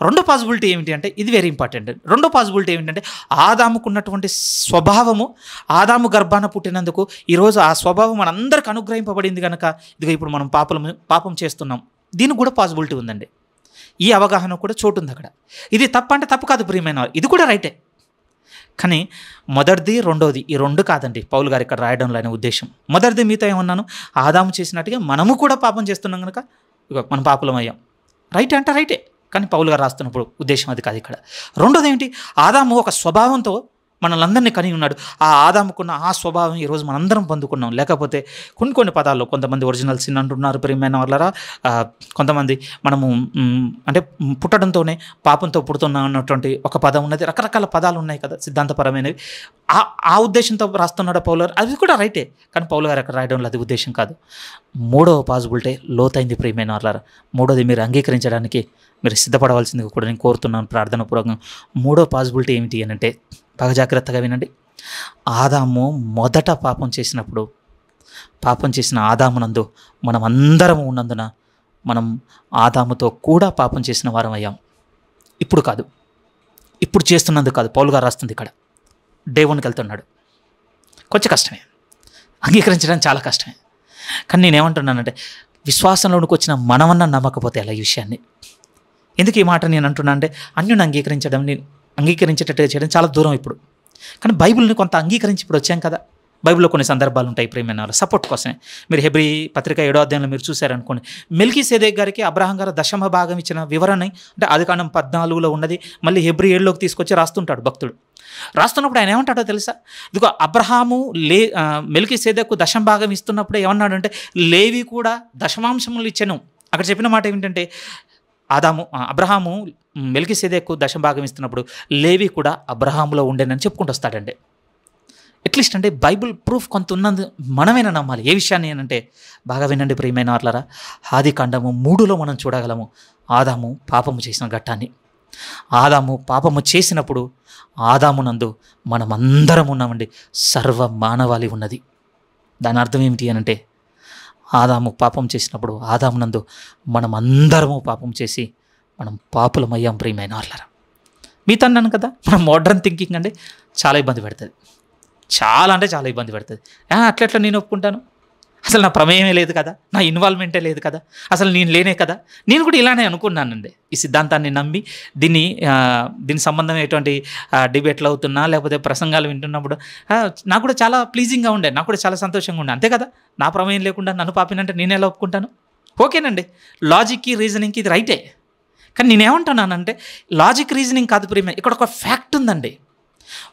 రెండో పాసిబిలిటీ ఏమిటి అంటే, ఇది వెరీ ఇంపార్టెంట్. రెండో పాసిబిలిటీ ఏమిటంటే, ఆదాముకున్నటువంటి స్వభావము, ఆదాము గర్భాన పుట్టినందుకు ఈరోజు ఆ స్వభావం మనందరికి అనుగ్రహింపబడింది కనుక ఇదిగో ఇప్పుడు మనం పాపం చేస్తున్నాం. దీనికి కూడా పాసిబిలిటీ ఉందండి. ఈ అవగాహన కూడా చోటు ఉంది అక్కడ. ఇది తప్పంటే తప్పు కాదు ప్రియమైన, ఇది కూడా రైటే. కానీ మొదటిది రెండోది ఈ 2 కాదండి పౌలు గారు ఇక్కడ రాయడంలో ఆయన ఉద్దేశం. మొదటిది మీతో ఏమన్నాను, ఆదాము చేసినట్టుగా మనము కూడా పాపం చేస్తున్నాం కనుక ఇగో మనం పాపులం అయ్యాం. రైటే అంటే రైటే, కానీ పౌలు గారు రాస్తున్నప్పుడు ఉద్దేశం అది కాదు ఇక్కడ. రెండోది ఏంటి, ఆదాము ఒక స్వభావంతో మనలందరినీ కని ఉన్నాడు. ఆ ఆదాముకున్న ఆ స్వభావం ఈరోజు మనందరం పొందుకున్నాం. లేకపోతే కొన్ని పదాల్లో కొంతమంది ఒరిజినల్ సిన్ అంటున్నారు ప్రియమైన వాళ్ళరా, కొంతమంది మనము అంటే పుట్టడంతోనే పాపంతో పుడుతున్నాం అన్నటువంటి ఒక పదం ఉన్నది. రకరకాల పదాలు ఉన్నాయి కదా సిద్ధాంతపరమైనవి. ఆ ఉద్దేశంతో రాస్తున్నాడు పౌలు గారు, అది కూడా రైటే. కానీ పౌలు గారు అక్కడ రాయడంలో అది ఉద్దేశం కాదు. 3వ పాసిబిలిటీ లోతైంది ప్రియమైన వాళ్ళరా. 3వది మీరు అంగీకరించడానికి మీరు సిద్ధపడవలసింది కూడా నేను కోరుతున్నాను ప్రార్థన పూర్వకంగా. 3వ పాసిబిలిటీ ఏమిటి అని అంటే, బాగా జాగ్రత్తగా వినండి. ఆదాము మొదట పాపం చేసినప్పుడు, పాపం చేసిన ఆదామునందు మనం అందరం ఉన్నందున మనం ఆదాముతో కూడా పాపం చేసిన వారం అయ్యాం. ఇప్పుడు కాదు, ఇప్పుడు చేస్తున్నందుకు కాదు. పౌలు గారు రాస్తుంది ఇక్కడ, డే 1కి వెళ్తున్నాడు. కొంచెం కష్టమే, అంగీకరించడానికి చాలా కష్టమే. కానీ నేనేమంటున్నానంటే, విశ్వాసంలోనికి వచ్చిన మనమన్నా నమ్మకపోతే ఎలా ఈ విషయాన్ని? ఎందుకు ఈ మాట నేను అంటున్నా అంటే, అన్యుని అంగీకరించేటట్టుగా చేయడం చాలా దూరం ఇప్పుడు. కానీ బైబిల్ని కొంత అంగీకరించి ఇప్పుడు వచ్చాం కదా. బైబిల్లో కొన్ని సందర్భాలు ఉంటాయి ప్రియమైన వాళ్ళు, సపోర్ట్ కోసమే. మీరు హెబ్రీ పత్రిక 7వ అధ్యాయంలో మీరు చూశారనుకోండి, మెల్కీసెదెకు గారికి అబ్రహాం గారు దశమ భాగం ఇచ్చిన వివరణ అంటే ఆదికాండం 14లో ఉన్నది, మళ్ళీ హెబ్రీ 7లోకి తీసుకొచ్చి రాస్తుంటాడు భక్తుడు. రాస్తున్నప్పుడు ఆయన ఏమంటాడో తెలుసా? ఇదిగో అబ్రహాము మెల్కీసెదెకు దశమ భాగం ఇస్తున్నప్పుడు ఏమన్నాడంటే, లేవి కూడా దశమాంశములు ఇచ్చెను. అక్కడ చెప్పిన మాట ఏమిటంటే, అబ్రహాము మెల్కీసెదెకు దశమ భాగం ఇస్తున్నప్పుడు లేవి కూడా అబ్రహాములో ఉండేనని చెప్పుకుంటూ వస్తాడండి. అట్లీస్ట్ అంటే బైబిల్ ప్రూఫ్ కొంత ఉన్నందు మనమైనా నమ్మాలి. ఏ విషయాన్ని అంటే, బాగా వినండి ప్రియమైన వారలారా, ఆదికాండము 3లో మనం చూడగలము ఆదాము పాపము చేసిన ఘట్టాన్ని. ఆదాము పాపము చేసినప్పుడు ఆదామునందు మనమందరం ఉన్నామండి, సర్వ మానవాళి ఉన్నది. దాని అర్థం ఏమిటి అంటే, ఆదాము పాపం చేసినప్పుడు ఆదామునందు మనమందరము పాపం చేసి మనం పాపులమయ్యాం ప్రియమైన వారలారా. మీతో అన్నాను కదా, మనం మోడర్న్ థింకింగ్ అండి చాలా ఇబ్బంది పెడుతుంది, చాలా అంటే చాలా ఇబ్బంది పెడుతుంది. అట్లెట్లా నేను ఒప్పుకుంటాను, అసలు నా ప్రమేయమే లేదు కదా, నా ఇన్వాల్వ్మెంటే లేదు కదా, అసలు నేను లేనే కదా. నేను కూడా ఇలానే అనుకున్నానండి. ఈ సిద్ధాంతాన్ని నమ్మి దీని సంబంధమైనటువంటి డిబేట్లు అవుతున్నా లేకపోతే ప్రసంగాలు వింటున్నప్పుడు నాకు కూడా చాలా ప్లీజింగ్గా ఉండే, నాకు కూడా చాలా సంతోషంగా ఉండే. అంతే కదా, నా ప్రమేయం లేకుండా నన్ను పాపినంటే నేను ఎలా ఒప్పుకుంటాను? ఓకేనండి, లాజిక్కి రీజనింగ్కి ఇది రైటే. కానీ నేనేమంటున్నానంటే, లాజిక్ రీజనింగ్ కాదు ప్రియమైన, ఇక్కడ ఒక ఫ్యాక్ట్ ఉందండి.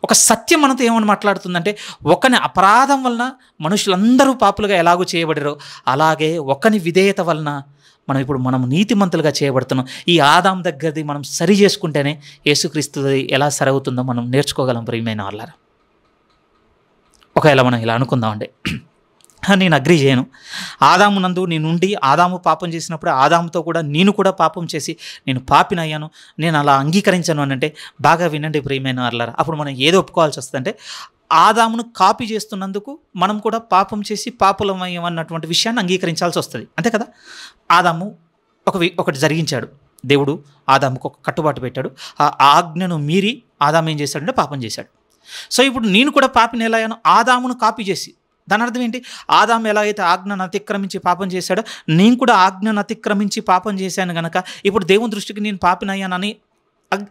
ఒక సత్యం మనతో ఏమని మాట్లాడుతుందంటే, ఒకని అపరాధం వలన మనుషులందరూ పాపులుగా ఎలాగూ చేయబడారో అలాగే ఒకని విధేయత వలన మనం నీతిమంతులుగా చేయబడుతున్నాం. ఈ ఆదాం దగ్గరది మనం సరి చేసుకుంటేనే యేసుక్రీస్తుది ఎలా సరవుతుందో మనం నేర్చుకోగలం ప్రియమైన వాళ్ళారా. ఒకవేళ మనం ఇలా అనుకుందామండి, నేను అగ్రీ చేయను. ఆదామునందు నేనుండి ఆదాము పాపం చేసినప్పుడు ఆదాముతో కూడా నేను కూడా పాపం చేసి నేను పాపినయ్యాను, నేను అలా అంగీకరించాను అని అంటే, బాగా వినండి ప్రియమైన వారలారా, అప్పుడు మనం ఏదో ఒప్పుకోవాల్సి వస్తుందంటే, ఆదామును కాపీ చేస్తున్నందుకు మనం కూడా పాపం చేసి పాపులమయ్యాం అన్నటువంటి విషయాన్ని అంగీకరించాల్సి వస్తుంది. అంతే కదా. ఆదాము ఒకటి జరిగించాడు, దేవుడు ఆదాముకు ఒక కట్టుబాటు పెట్టాడు. ఆ ఆజ్ఞను మీరి ఆదాము ఏం చేశాడంటే పాపం చేశాడు. సో ఇప్పుడు నేను కూడా పాపిని ఎలా అయ్యాను? ఆదామును కాపీ చేసి. దాని అర్థం ఏంటి? ఆదాము ఎలా అయితే ఆజ్ఞను అతిక్రమించి పాపం చేశాడో, నేను కూడా ఆజ్ఞను అతిక్రమించి పాపం చేశాను కనుక ఇప్పుడు దేవుని దృష్టికి నేను పాపినయ్యానని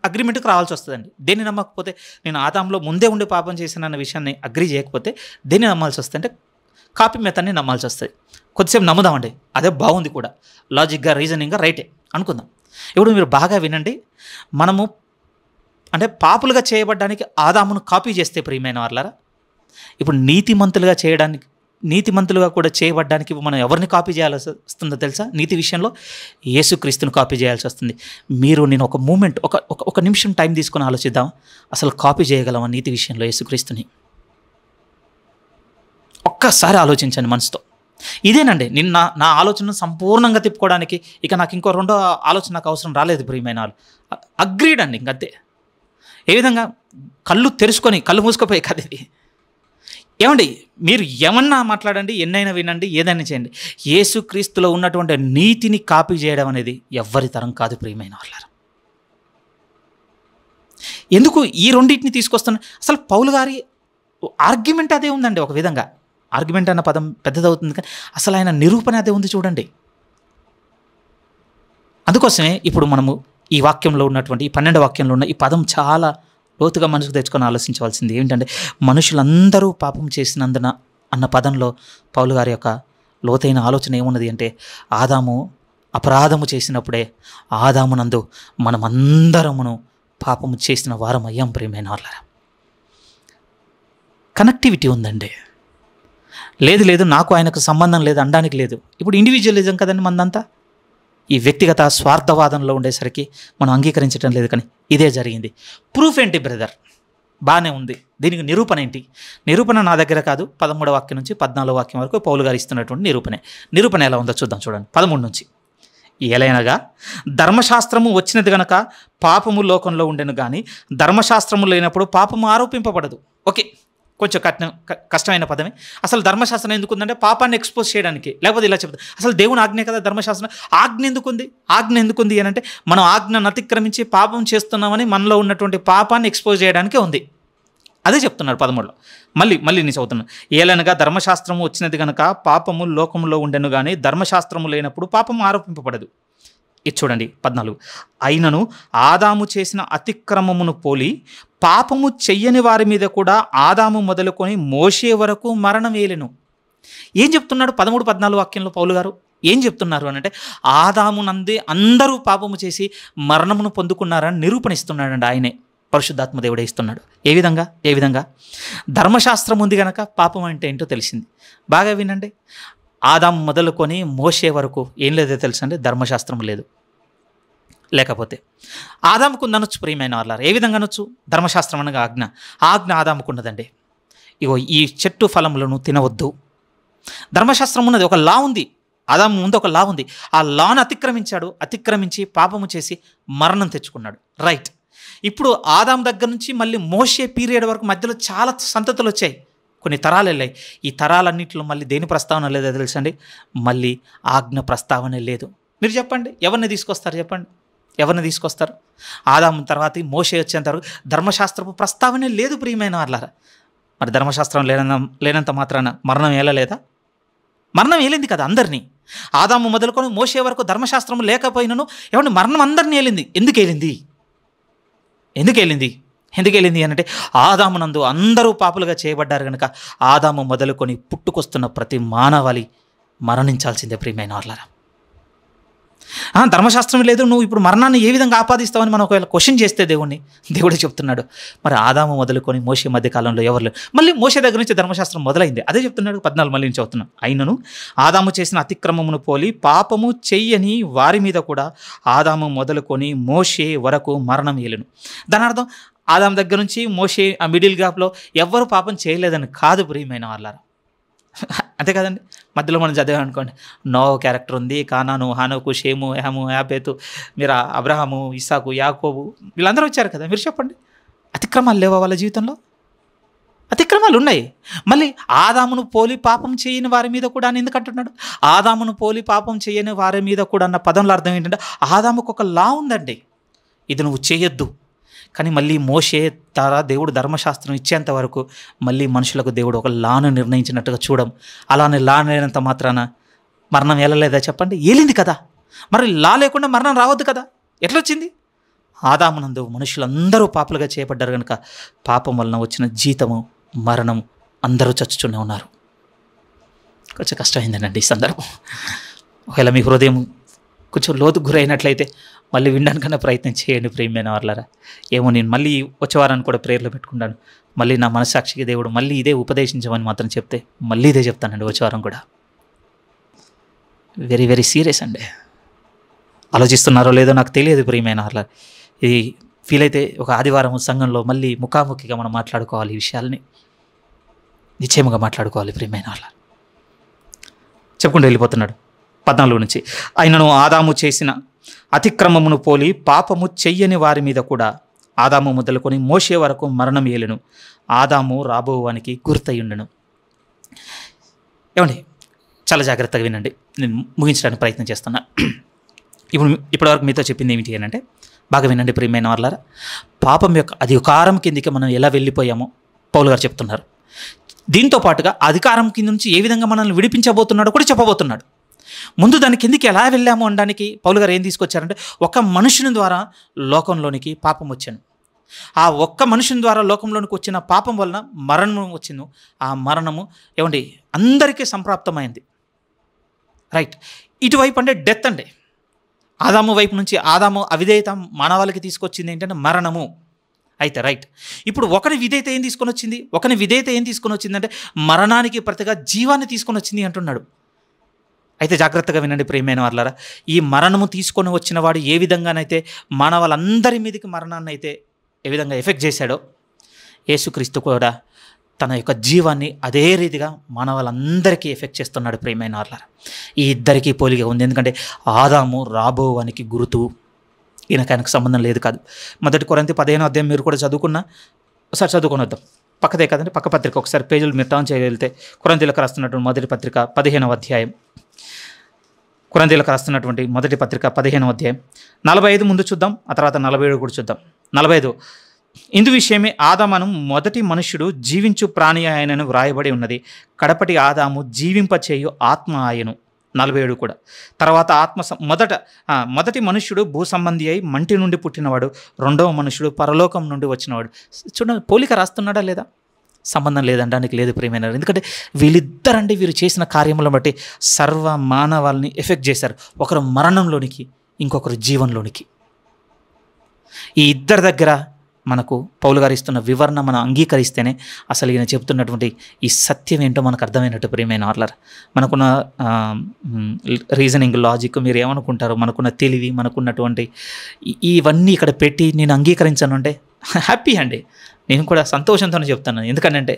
అగ్రిమెంట్కి రావాల్సి వస్తుందండి. దేన్ని నమ్మకపోతే, నేను ఆదాంలో ముందే ఉండి పాపం చేశానన్న విషయాన్ని అగ్రి చేయకపోతే దేన్ని నమ్మాల్సి వస్తుంది అంటే, కాపీ మెథడ్ని నమ్మాల్సి వస్తుంది. కొద్దిసేపు నమ్ముదామండి, అదే బాగుంది కూడా, లాజిక్గా రీజనింగ్గా రైటే అనుకుందాం. ఇప్పుడు మీరు బాగా వినండి, మనము అంటే పాపులుగా చేయబడ్డానికి ఆదామును కాపీ చేస్తే ప్రియమైన వారలారా, ఇప్పుడు నీతిమంతులుగా కూడా చేయబడ్డానికి మనం ఎవరిని కాపీ చేయాల్సి వస్తుందో తెలుసా? నీతి విషయంలో యేసుక్రీస్తుని కాపీ చేయాల్సి వస్తుంది. నేను ఒక మూమెంట్, ఒక నిమిషం టైం తీసుకొని ఆలోచిద్దాం, అసలు కాపీ చేయగలమా నీతి విషయంలో యేసుక్రీస్తుని? ఒక్కసారి ఆలోచించండి మనసుతో. ఇదేనండి నా ఆలోచనను సంపూర్ణంగా తిప్పుకోవడానికి ఇక నాకు ఇంకో రెండో ఆలోచన నాకు అవసరం రాలేదు ప్రియమైన వాళ్ళు. అగ్రీడ్ అండి, ఇంకంతే. ఏ విధంగా? కళ్ళు తెరుచుకొని, కళ్ళు మూసుకుపోయి కదా ఇది. ఏమండి, మీరు ఏమన్నా మాట్లాడండి, ఎన్నైనా వినండి, ఏదైనా చేయండి, యేసుక్రీస్తులో ఉన్నటువంటి నీతిని కాపీ చేయడం అనేది ఎవ్వరి తరం కాదు ప్రియమైన వాళ్ళారు. ఎందుకు ఈ రెండింటిని తీసుకొస్తున్నా? అసలు పౌలు గారి ఆర్గ్యుమెంట్ అదే ఉందండి. ఒక విధంగా ఆర్గ్యుమెంట్ అన్న పదం పెద్దదవుతుంది, కానీ అసలు ఆయన నిరూపణ అదే ఉంది చూడండి. అందుకోసమే ఇప్పుడు మనము ఈ వాక్యంలో ఉన్నటువంటి ఈ 12వ వాక్యంలో ఉన్న ఈ పదం చాలా లోతుగా మనసుకు తెచ్చుకొని ఆలోచించవలసింది ఏంటంటే, మనుషులందరూ పాపం చేసినందున అన్న పదంలో పౌలు గారి యొక్క లోతైన ఆలోచన ఏమున్నది అంటే, ఆదాము అపరాధము చేసినప్పుడే ఆదామునందు మనమందరమును పాపము చేసిన వారం అయ్యాం ప్రియమైన వాళ్ళారా. కనెక్టివిటీ ఉందండి. లేదు నాకు ఆయనకు సంబంధం లేదు అనడానికి లేదు. ఇప్పుడు ఇండివిజువలిజం కదండి మందంతా. ఈ వ్యక్తిగత స్వార్థవాదంలో ఉండేసరికి మనం అంగీకరించడం లేదు. కానీ ఇదే జరిగింది. ప్రూఫ్ ఏంటి బ్రదర్? బాగానే ఉంది, దీనికి నిరూపణ ఏంటి? నిరూపణ నా దగ్గర కాదు. 13వ వాక్యం నుంచి 14వ వాక్యం వరకు పౌలు గారు ఇస్తున్నటువంటి నిరూపణ ఎలా ఉందో చూద్దాం. చూడండి 13 నుంచి. ఎలైనగా ధర్మశాస్త్రము వచ్చినది గనక పాపము లోకంలో ఉండెను, కానీ ధర్మశాస్త్రము లేనప్పుడు పాపము ఆరోపింపబడదు. ఓకే, కొంచెం కష్టమైన పదమే. అసలు ధర్మశాస్త్రం ఎందుకుందంటే పాపాన్ని ఎక్స్పోజ్ చేయడానికి, లేకపోతే ఇలా చెప్తాను అసలు దేవుని ఆజ్ఞ కదా ధర్మశాస్త్రం. ఆజ్ఞ ఎందుకుంది అని అంటే మనం ఆజ్ఞను అతిక్రమించి పాపం చేస్తున్నామని మనలో ఉన్నటువంటి పాపాన్ని ఎక్స్పోజ్ చేయడానికే ఉంది. అదే చెప్తున్నారు 13లో. మళ్ళీ నేను చదువుతున్నాను. ఏలనగా ధర్మశాస్త్రము వచ్చినది కనుక పాపము లోకంలో ఉండెను కానీ ధర్మశాస్త్రము లేనప్పుడు పాపము ఆరోపింపబడదు. ఇది చూడండి 14. అయినను ఆదాము చేసిన అతిక్రమమును పోలి పాపము చెయ్యని వారి మీద కూడా ఆదాము మొదలుకొని మోషే వరకు మరణం ఏలెను. ఏం చెప్తున్నాడు 13, 14 వాక్యంలో పౌలు గారు ఏం చెప్తున్నారు అని అంటే ఆదాము నందే అందరూ పాపము చేసి మరణమును పొందుకున్నారని నిరూపణిస్తున్నాడండి. ఆయనే పరిశుద్ధాత్మ దేవుడే ఇస్తున్నాడు. ఏ విధంగా ధర్మశాస్త్రం ఉంది కనుక పాపం అంటే ఏంటో తెలిసింది. బాగా వినండి. ఆదాము మొదలుకొని మోషే వరకు ఏం లేదో తెలుసండి, ధర్మశాస్త్రం లేదు. లేకపోతే ఆదాముకు అనొచ్చు ప్రియమైన వాళ్ళారు. ఏ విధంగా అనొచ్చు? ధర్మశాస్త్రం అనగా ఆజ్ఞ ఆదాముకు ఉన్నదండి. ఇగో ఈ చెట్టు ఫలములను తినవద్దు. ధర్మశాస్త్రం ఉన్నది, ఒక లా ఉంది. ఆదాము ముందు ఒక లా ఉంది. ఆ లాను అతిక్రమించి పాపము చేసి మరణం తెచ్చుకున్నాడు. రైట్. ఇప్పుడు ఆదాము దగ్గర నుంచి మళ్ళీ మోషే పీరియడ్ వరకు మధ్యలో చాలా సంతతులు వచ్చాయి, కొన్ని తరాలు వెళ్ళాయి. ఈ తరాలన్నింటిలో మళ్ళీ దేని ప్రస్తావన లేదో తెలుసండి, మళ్ళీ ఆజ్ఞ ప్రస్తావన లేదు. మీరు చెప్పండి, ఎవరిని తీసుకొస్తారు? ఆదాము తర్వాత మోషే వచ్చేంత వరకు ధర్మశాస్త్రపు ప్రస్తావనే లేదు ప్రియమైన వాళ్ళారా. మరి ధర్మశాస్త్రం లేనంత మాత్రాన మరణం ఏలలేదా? మరణం ఏలింది కదా అందరినీ. ఆదాము మొదలుకొని మోషే వరకు ధర్మశాస్త్రం లేకపోయినను ఏమంటే మరణం అందరినీ ఏలింది. ఎందుకు ఏలింది అంటే ఆదామునందు అందరూ పాపులుగా చేయబడ్డారు కనుక ఆదాము మొదలుకొని పుట్టుకొస్తున్న ప్రతి మానవాళి మరణించాల్సిందే ప్రియమైన వాళ్ళారా. ధర్మశాస్త్రం లేదు, నువ్వు ఇప్పుడు మరణాన్ని ఏ విధంగా ఆపాదిస్తావని మనం ఒకవేళ క్వశ్చన్ చేస్తే దేవుడే చెప్తున్నాడు, మరి ఆదాము మొదలుకొని మోషే మధ్యకాలంలో ఎవరు లేరు. మళ్ళీ మోషే దగ్గర నుంచి ధర్మశాస్త్రం మొదలైంది. అదే చెప్తున్నాడు 14 మళ్ళీ నుంచి చదువుతున్నాను. అయినను ఆదాము చేసిన అతిక్రమమును పోలి పాపము చెయ్యని వారి మీద కూడా ఆదాము మొదలుకొని మోషే వరకు మరణం ఏలెను. దాని అర్థం ఆదాము దగ్గర నుంచి మోషే ఆ మిడిల్ గ్యాప్లో ఎవ్వరు పాపం చేయలేదని కాదు ప్రియమైన వాళ్ళారా. అంతే కదండి. మధ్యలో మనం చదివామనుకోండి, నోవా క్యారెక్టర్ ఉంది, కానాను, హానోకు, షేము, యాము, యాపేతు, మీరు అబ్రహాము, ఇస్సాకు, యాకోబు వీళ్ళందరూ వచ్చారు కదా. మీరు చెప్పండి, అతిక్రమాలు లేవా వాళ్ళ జీవితంలో? అతిక్రమాలు ఉన్నాయి. మళ్ళీ ఆదామును పోలి పాపం చేయని వారి మీద కూడా అని ఎందుకు అంటున్నాడు? ఆదామును పోలి పాపం చేయని వారి మీద కూడా అన్న పదంలో అర్థం ఏంటంటే ఆదాముకు ఒక లా ఉందండి, ఇది నువ్వు చేయొద్దు. కానీ మళ్ళీ మోషే ద్వారా దేవుడు ధర్మశాస్త్రం ఇచ్చేంత వరకు మళ్ళీ మనుషులకు దేవుడు ఒక లాను నిర్ణయించినట్టుగా చూడం. అలానే లా లేనంత మాత్రాన మరణం ఏలలేదా చెప్పండి? ఏలింది కదా. మరి లా లేకుండా మరణం రావద్దు కదా. ఎట్లొచ్చింది? ఆదామునందు మనుషులందరూ పాపులుగా చేయబడ్డారు కనుక పాపం వలన వచ్చిన జీతము మరణం, అందరూ చచ్చుతూనే ఉన్నారు. కొంచెం కష్టమైందండి ఈ సందర్భం. ఒకవేళ మీ హృదయం కొంచెం లోతు గురైనట్లయితే మళ్ళీ వినడానికన్నా ప్రయత్నం చేయండి ప్రియమైన వాళ్ళారా. ఏమో నేను మళ్ళీ వచ్చే వారాన్ని కూడా ప్రేయర్లో పెట్టుకుంటాను. మళ్ళీ నా మనస్సాక్షికి దేవుడు మళ్ళీ ఇదే ఉపదేశించమని మాత్రం చెప్తే మళ్ళీ ఇదే చెప్తానండి వచ్చే వారం కూడా. వెరీ వెరీ సీరియస్ అండి. ఆలోచిస్తున్నారో లేదో నాకు తెలియదు ప్రియమైన వాళ్ళారా. ఇది ఫీల్ అయితే ఒక ఆదివారం సంఘంలో మళ్ళీ ముఖాముఖిగా మనం మాట్లాడుకోవాలి, ఈ విషయాల్ని నిశ్చయముగా మాట్లాడుకోవాలి ప్రియమైన వాళ్ళ. చెప్పుకుంటూ వెళ్ళిపోతున్నాడు 14 నుంచి. ఆయనను ఆదాము చేసిన అతిక్రమమును పోలి పాపము చెయ్యని వారి మీద కూడా ఆదాము మొదలుకొని మోషే వరకు మరణం ఏలెను. ఆదాము రాబోవానికి గుర్తయ్యుండెను. ఏమండి, చాలా జాగ్రత్తగా వినండి, నేను ముగించడానికి ప్రయత్నం చేస్తున్నా. ఇప్పటివరకు మీతో చెప్పింది ఏమిటి అని అంటే బాగా వినండి ప్రియమైన వాళ్ళారా. పాపం యొక్క అధికారం కిందికి మనం ఎలా వెళ్ళిపోయామో పౌలు గారు చెప్తున్నారు. దీంతో పాటుగా అధికారం కింద నుంచి ఏ విధంగా మనల్ని విడిపించబోతున్నాడో కూడా చెప్పబోతున్నాడు. ముందు దాని కిందికి ఎలా వెళ్ళాము అనడానికి పౌలు గారు ఏం తీసుకొచ్చారంటే ఒక మనుషుని ద్వారా లోకంలోనికి పాపం వచ్చాను. ఆ ఒక్క మనుషుని ద్వారా లోకంలోనికి వచ్చిన పాపం వలన మరణం వచ్చింది. ఆ మరణము ఏమండి అందరికీ సంప్రాప్తమైంది. రైట్. ఇటువైపు అంటే డెత్ అండి. ఆదాము వైపు నుంచి ఆదాము అవిధేయత మానవాళికి తీసుకొచ్చింది ఏంటంటే మరణము. అయితే రైట్, ఇప్పుడు ఒకని విధేయత ఏం తీసుకొని వచ్చిందంటే మరణానికి ప్రతిగా జీవాన్ని తీసుకొని వచ్చింది అంటున్నాడు. అయితే జాగ్రత్తగా వినండి ప్రియమైన వాళ్ళారా. ఈ మరణము తీసుకొని వచ్చిన వాడు ఏ విధంగానైతే మానవాళ్ళందరి మీదకి మరణాన్ని అయితే ఏ విధంగా ఎఫెక్ట్ చేశాడో యేసుక్రీస్తు కూడా తన యొక్క జీవాన్ని అదే రీతిగా మానవాళ్ళందరికీ ఎఫెక్ట్ చేస్తున్నాడు ప్రియమైన వాళ్ళారా. ఈ ఇద్దరికీ పోలిక ఉంది. ఎందుకంటే ఆదాము రాబోవానికి గుర్తు, ఈయనకు సంబంధం లేదు కాదు. 1 కొరింథీ 15వ అధ్యాయం మీరు కూడా చదువుకున్నా, ఒకసారి చదువుకొని వద్దాం. పక్కదే కదండి, పక్క పత్రిక ఒకసారి పేజీలు మీరు టర్న్ చేయగలిగితే కొరింథీయులకు రాస్తున్నటువంటి మొదటి పత్రిక 15వ అధ్యాయం, కొరింథీయులకు రాస్తున్నటువంటి మొదటి పత్రిక 15వ అధ్యాయం 45 ముందు చూద్దాం, ఆ తర్వాత 47 కూడా చూద్దాం. 45 ఇందు విషయమే ఆదామను మొదటి మనుష్యుడు జీవించు ప్రాణి ఆయనను వ్రాయబడి ఉన్నది, కడపటి ఆదాము జీవింపచేయు ఆత్మ ఆయను. 47 కూడా. తర్వాత మొదటి మనుష్యుడు భూ సంబంధి అయి మంటి నుండి పుట్టినవాడు, రెండవ మనుష్యుడు పరలోకం నుండి వచ్చినవాడు. చూడండి, పోలిక రాస్తున్నాడా లేదా? సంబంధం లేదనడానికి లేదు ప్రియమైన. ఎందుకంటే వీరు చేసిన కార్యములను బట్టి సర్వ మానవాళ్ళని ఎఫెక్ట్ చేశారు. ఒకరు మరణంలోనికి, ఇంకొకరు జీవనంలోనికి. ఈ ఇద్దరి దగ్గర మనకు పౌలు గారు ఇస్తున్న వివరణ మనం అంగీకరిస్తేనే అసలు ఈయన చెప్తున్నటువంటి ఈ సత్యం ఏంటో మనకు అర్థమైనట్టు ప్రియమైన వాళ్ళారా. మనకున్న రీజనింగ్, లాజిక్, మీరు ఏమనుకుంటారో, మనకున్న తెలివి, మనకున్నటువంటి ఇవన్నీ ఇక్కడ పెట్టి నేను అంగీకరించాను అంటే హ్యాపీ అండి. నేను కూడా సంతోషంతోనే చెప్తాను. ఎందుకంటే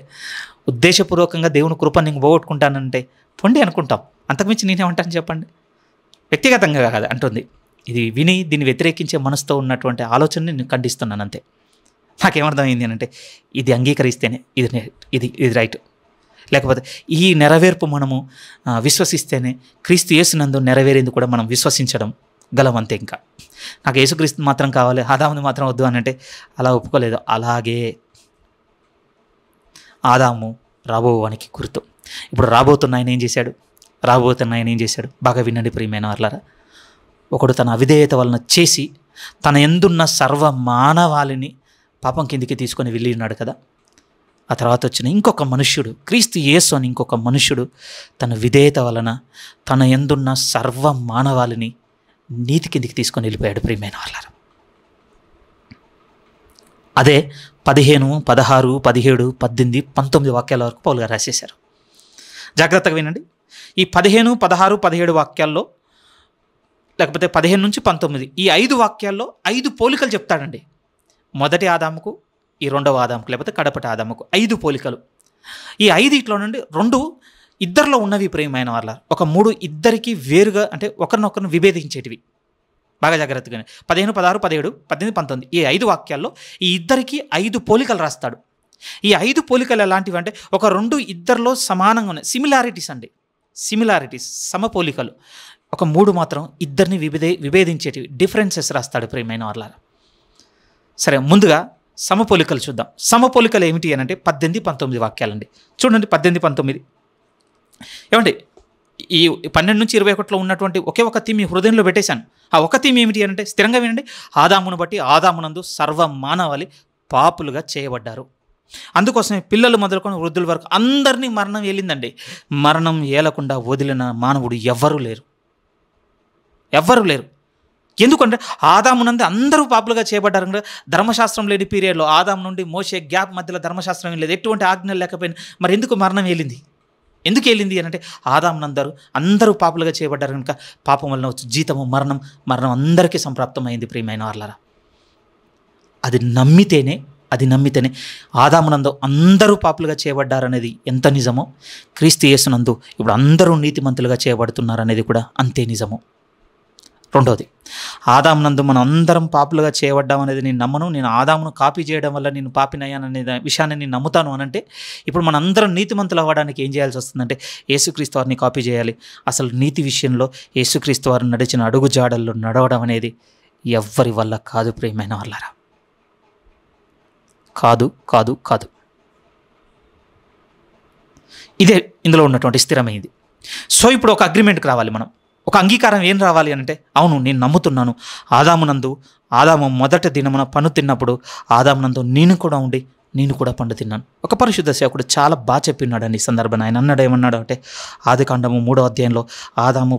ఉద్దేశపూర్వకంగా దేవుని కృప నేను పోగొట్టుకుంటానంటే పొండి అనుకుంటాం. అంతకుమించి నేనేమంటాను చెప్పండి? వ్యక్తిగతంగా కాదు అంటుంది. ఇది విని దీన్ని వ్యతిరేకించే మనసుతో ఉన్నటువంటి ఆలోచనని నేను ఖండిస్తున్నాను అంతే. నాకేమర్థమైంది అంటే ఇది అంగీకరిస్తేనే ఇది రైట్. లేకపోతే ఈ నెరవేర్పు మనము విశ్వసిస్తేనే క్రీస్తు యేసునందు నెరవేరేందుకు కూడా మనం విశ్వసించడం గలమంతే. ఇంకా నాకు యేసుక్రీస్తు మాత్రం కావాలి, ఆదాముని మాత్రం వద్దు అని అంటే అలా ఒప్పుకోలేదు. అలాగే ఆదాము రాబోవానికి గుర్తు. ఇప్పుడు రాబోతున్న ఆయన ఏం చేశాడు? బాగా వినండి ప్రియమైన వాళ్ళారా. ఒకడు తన అవిధేయత వలన చేసి తన యందున్న సర్వ మానవాళిని పాపం కిందికి తీసుకొని వెళ్ళి ఉన్నాడు కదా. ఆ తర్వాత వచ్చిన ఇంకొక మనుష్యుడు, క్రీస్తు యేసు అని ఇంకొక మనుష్యుడు తన విధేయత వలన తన యందున్న సర్వ మానవాళిని నీతి కిందికి తీసుకొని వెళ్ళిపోయాడు ప్రియమైన వాళ్ళారా. అదే 15, 16, 17, 18, 19 వాక్యాల వరకు పౌలు గారు రాసేశారు. జాగ్రత్తగా వినండి. ఈ 15, 16, 17 వాక్యాల్లో, లేకపోతే 15 నుంచి 19, ఈ 5 వాక్యాల్లో 5 పోలికలు చెప్తాడండి. మొదటి ఆదాముకు, ఈ రెండవ ఆదాముకు, లేకపోతే కడపటి ఆదాముకు 5 పోలికలు. ఈ 5 నుండి 2 ఇద్దరిలో ఉన్నవి ప్రియమైన వాళ్ళ, ఒక 3 ఇద్దరికి వేరుగా, అంటే ఒకరినొకరిని విభేదించేటివి. బాగా జాగ్రత్తగా 15, 16, 17, 18, 19 ఈ 5 వాక్యాల్లో ఈ ఇద్దరికి 5 పోలికలు రాస్తాడు. ఈ 5 పోలికలు ఎలాంటివి అంటే ఒక 2 ఇద్దరిలో సమానంగా ఉన్నాయి, సిమిలారిటీస్ సమపోలికలు. ఒక 3 మాత్రం ఇద్దరిని విభేదించేటివి, డిఫరెన్సెస్ రాస్తాడు ప్రియమైన వాళ్ళ. సరే, ముందుగా సమపోలికలు చూద్దాం. సమపోలికలు ఏమిటి అని అంటే 18, 19 వాక్యాలండి. చూడండి 18, 19 ఏమండి, ఈ 12 నుంచి 21లో ఉన్నటువంటి ఒకే ఒక థీమ్ మీ హృదయంలో పెట్టేశాను. ఆ ఒక థీమ్ ఏమిటి అంటే స్థిరంగా వినండి. ఆదామును బట్టి ఆదామునందు సర్వ మానవాళి పాపులుగా చేయబడ్డారు. అందుకోసమే పిల్లలు మొదలుకొని వృద్ధుల వరకు అందరినీ మరణం ఏలిందండి. మరణం ఏలకుండా వదిలిన మానవుడు ఎవ్వరూ లేరు. ఎందుకంటే ఆదామునందు అందరూ పాపులుగా చేయబడ్డారు. ధర్మశాస్త్రం లేని పీరియడ్లో ఆదాము నుండి మోషే గ్యాప్ మధ్యలో ధర్మశాస్త్రం ఏం లేదు, ఎటువంటి ఆజ్ఞలు లేకపోయినా మరి ఎందుకు మరణం ఏలింది? ఎందుకు వెళ్ళింది అని అంటే అందరూ పాపులుగా చేయబడ్డారు కనుక పాపం వలన వచ్చి జీతము మరణం అందరికీ సంప్రాప్తమైంది ప్రియమైన వాళ్ళారా. అది నమ్మితేనే ఆదామునందు అందరూ పాపులుగా చేయబడ్డారనేది ఎంత నిజమో, క్రీస్తు యేసునందు ఇప్పుడు అందరూ నీతిమంతులుగా చేయబడుతున్నారు అనేది కూడా అంతే నిజము. రెండవది, ఆదామునందు మనం అందరం పాపులుగా చేయబడ్డామనేది నేను నమ్మను. నేను ఆదామును కాపీ చేయడం వల్ల నేను పాపినయ్యాననే విషయాన్ని నేను నమ్ముతాను అనంటే ఇప్పుడు మన అందరం నీతిమంతులు అవ్వడానికి ఏం చేయాల్సి వస్తుందంటే యేసుక్రీస్తు వారిని కాపీ చేయాలి. అసలు నీతి విషయంలో యేసుక్రీస్తు వారిని నడిచిన అడుగు జాడల్లో నడవడం అనేది ఎవ్వరి వల్ల కాదు ప్రియమైన వాళ్ళారా. కాదు. ఇదే ఇందులో ఉన్నటువంటి స్థిరమైంది. సో ఇప్పుడు ఒక అగ్రిమెంట్కి రావాలి మనం. ఒక అంగీకారం ఏం రావాలి అంటే, అవును నేను నమ్ముతున్నాను ఆదాము మొదటి దినమున పన్ను తిన్నప్పుడు ఆదామునందు నేను కూడా పండు తిన్నాను. ఒక పరిశుద్ధ సేవకుడు చాలా బాగా చెప్పినాడండి ఈ సందర్భాన్ని. ఆయన అన్నాడు, ఏమన్నాడు అంటే, ఆదికాండము 3వ అధ్యాయంలో ఆదాము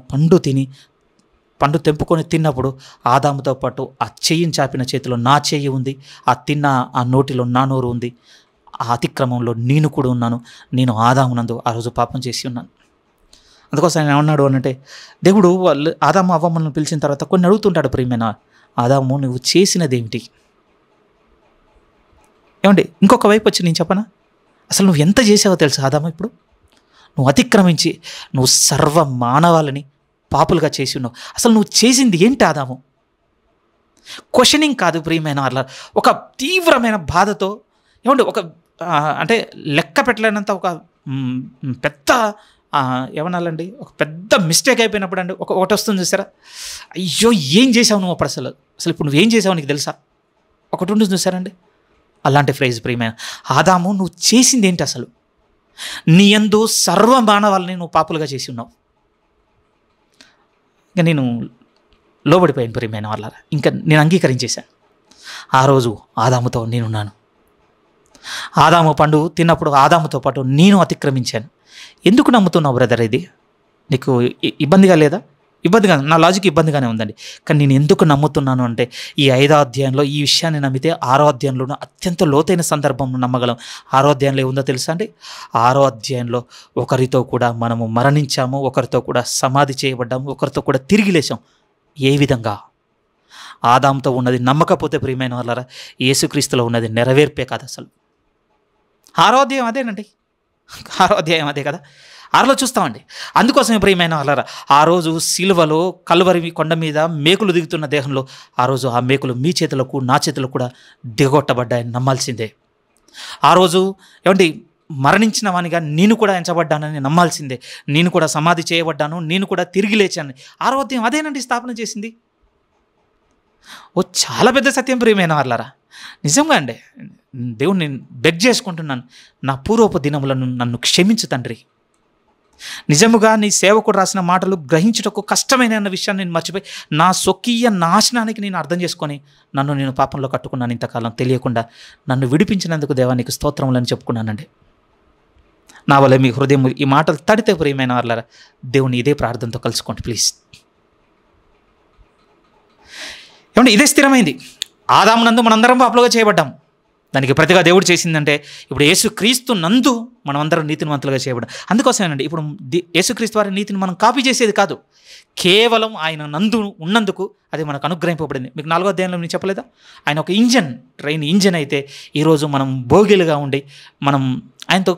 పండు తెంపుకొని తిన్నప్పుడు ఆదాముతో పాటు ఆ చెయ్యిని చాపిన చేతిలో నా చెయ్యి ఉంది, ఆ తిన్న ఆ నోటిలో నా నోరు ఉంది, ఆ అతిక్రమంలో నేను కూడా ఉన్నాను, నేను ఆదామునందు ఆ రోజు పాపం చేసి ఉన్నాను. అందుకోసం ఆయన ఏమన్నాడు అనంటే, దేవుడు ఆదాము అవ్వమ్మను పిలిచిన తర్వాత కొన్ని అడుగుతుంటాడు, ప్రియమైన ఆదాము నువ్వు చేసినదేమిటి? ఏమండి, ఇంకొక వైపు వచ్చి నేను చెప్పనా, అసలు నువ్వు ఎంత చేసావో తెలుసా ఆదాము? ఇప్పుడు నువ్వు అతిక్రమించి నువ్వు సర్వ మానవాళిని పాపులుగా చేసి ఉన్నావు. అసలు నువ్వు చేసింది ఏంటి ఆదాము? క్వశ్చనింగ్ కాదు ప్రియమైన వాళ్ళ, ఒక తీవ్రమైన బాధతో, ఏమండి ఒక అంటే లెక్క పెట్టలేనంత ఒక పెద్ద ఏమనాలండి, ఒక పెద్ద మిస్టేక్ అయిపోయినప్పుడు అండి ఒకటి వస్తుంది చూసారా, అయ్యో ఏం చేసావు నువ్వు అప్పుడు, అసలు ఇప్పుడు నువ్వేం చేసావు నీకు తెలుసా, ఒకటి ఉంటుంది చూసారండి. అలాంటి ఫ్రేజ్ ప్రియమైన, ఆదాము నువ్వు చేసింది ఏంటి అసలు, నీ యందు సర్వ మానవాళ్ళని నువ్వు పాపులుగా చేసి ఉన్నావు. ఇంకా నేను లోబడిపోయాను ప్రియమైన వాళ్ళ, ఇంకా నేను అంగీకరించేశాను. ఆ రోజు ఆదాముతో నేనున్నాను. ఆదాము పండు తిన్నప్పుడు ఆదాముతో పాటు నేను అతిక్రమించాను. ఎందుకు నమ్ముతున్నావు బ్రదర్, ఇది నీకు ఇబ్బందిగా లేదా? ఇబ్బందిగా, నా లాజిక్ ఇబ్బందిగానే ఉందండి. కానీ నేను ఎందుకు నమ్ముతున్నాను అంటే, ఈ 5వ అధ్యాయంలో ఈ విషయాన్ని నమ్మితే 6వ అధ్యాయంలోనూ అత్యంత లోతైన సందర్భం నమ్మగలం. 6వ అధ్యాయంలో ఏముందో తెలుసా అండి? 6వ అధ్యాయంలో ఒకరితో కూడా మనము మరణించాము, ఒకరితో కూడా సమాధి చేయబడ్డాము, ఒకరితో కూడా తిరిగి లేచాం. ఏ విధంగా? ఆదాముతో ఉన్నది నమ్మకపోతే ప్రియమైన వాళ్ళారా, యేసుక్రీస్తులో ఉన్నది నెరవేర్పే కాదు అసలు. 6వ అధ్యాయం అదేనండి, 6వ అధ్యాయం అదే కదా, 6లో చూస్తామండి. అందుకోసమే ప్రియమైన వాళ్ళారా, ఆ రోజు సిలువలో కల్వరి కొండ మీద మేకులు దిగుతున్న దేహంలో ఆ రోజు ఆ మేకులు మీ చేతులకు నా చేతులకు కూడా దిగొట్టబడ్డాయని నమ్మాల్సిందే. ఆ రోజు ఏమండి, మరణించిన వానిగా నేను కూడా ఎంచబడ్డానని నమ్మాల్సిందే. నేను కూడా సమాధి చేయబడ్డాను, నేను కూడా తిరిగి లేచాను. 6వ అధ్యాయం అదేనండి స్థాపన చేసింది. చాలా పెద్ద సత్యం ప్రియమైన వాళ్ళారా. నిజంగా అండి, దేవుణ్ణి నేను బెగ్ చేసుకుంటున్నాను, నా పూర్వపు దినములను నన్ను క్షమించు తండ్రి. నిజముగా నీ సేవకుడు రాసిన మాటలు గ్రహించుటకు కష్టమైన అన్న విషయాన్ని నేను మర్చిపోయి నా స్వకీయ నాశనానికి నేను అర్థం చేసుకొని నన్ను నేను పాపంలో కట్టుకున్నాను. ఇంతకాలం తెలియకుండా నన్ను విడిపించినందుకు దేవానికి స్తోత్రములని చెప్పుకున్నానండి. నా వల్ల మీ హృదయం ఈ మాటలు తడితే ప్రియమైన వాళ్ళారా, దేవుని ఇదే ప్రార్థనతో కలుసుకోండి ప్లీజ్. ఏమంటే ఇదే స్థిరమైంది. ఆదాము నందు మనందరం పాపులుగా చేయబడ్డాం. దానికి ప్రతిగా దేవుడు చేసిందంటే, ఇప్పుడు యేసుక్రీస్తు నందు మనం అందరం నీతిమంతులుగా చేయబడ్డాం. అందుకోసమేనండి ఇప్పుడు యేసుక్రీస్తు వారి నీతిని మనం కాపీ చేసేది కాదు, కేవలం ఆయన నందు ఉన్నందుకు అది మనకు అనుగ్రహింపబడింది. మీకు 4వ అధ్యాయంలో నేను చెప్పలేదా, ఆయన ఒక ట్రైన్ ఇంజన్ అయితే ఈరోజు మనం భోగిలుగా ఉండి మనం ఆయనతో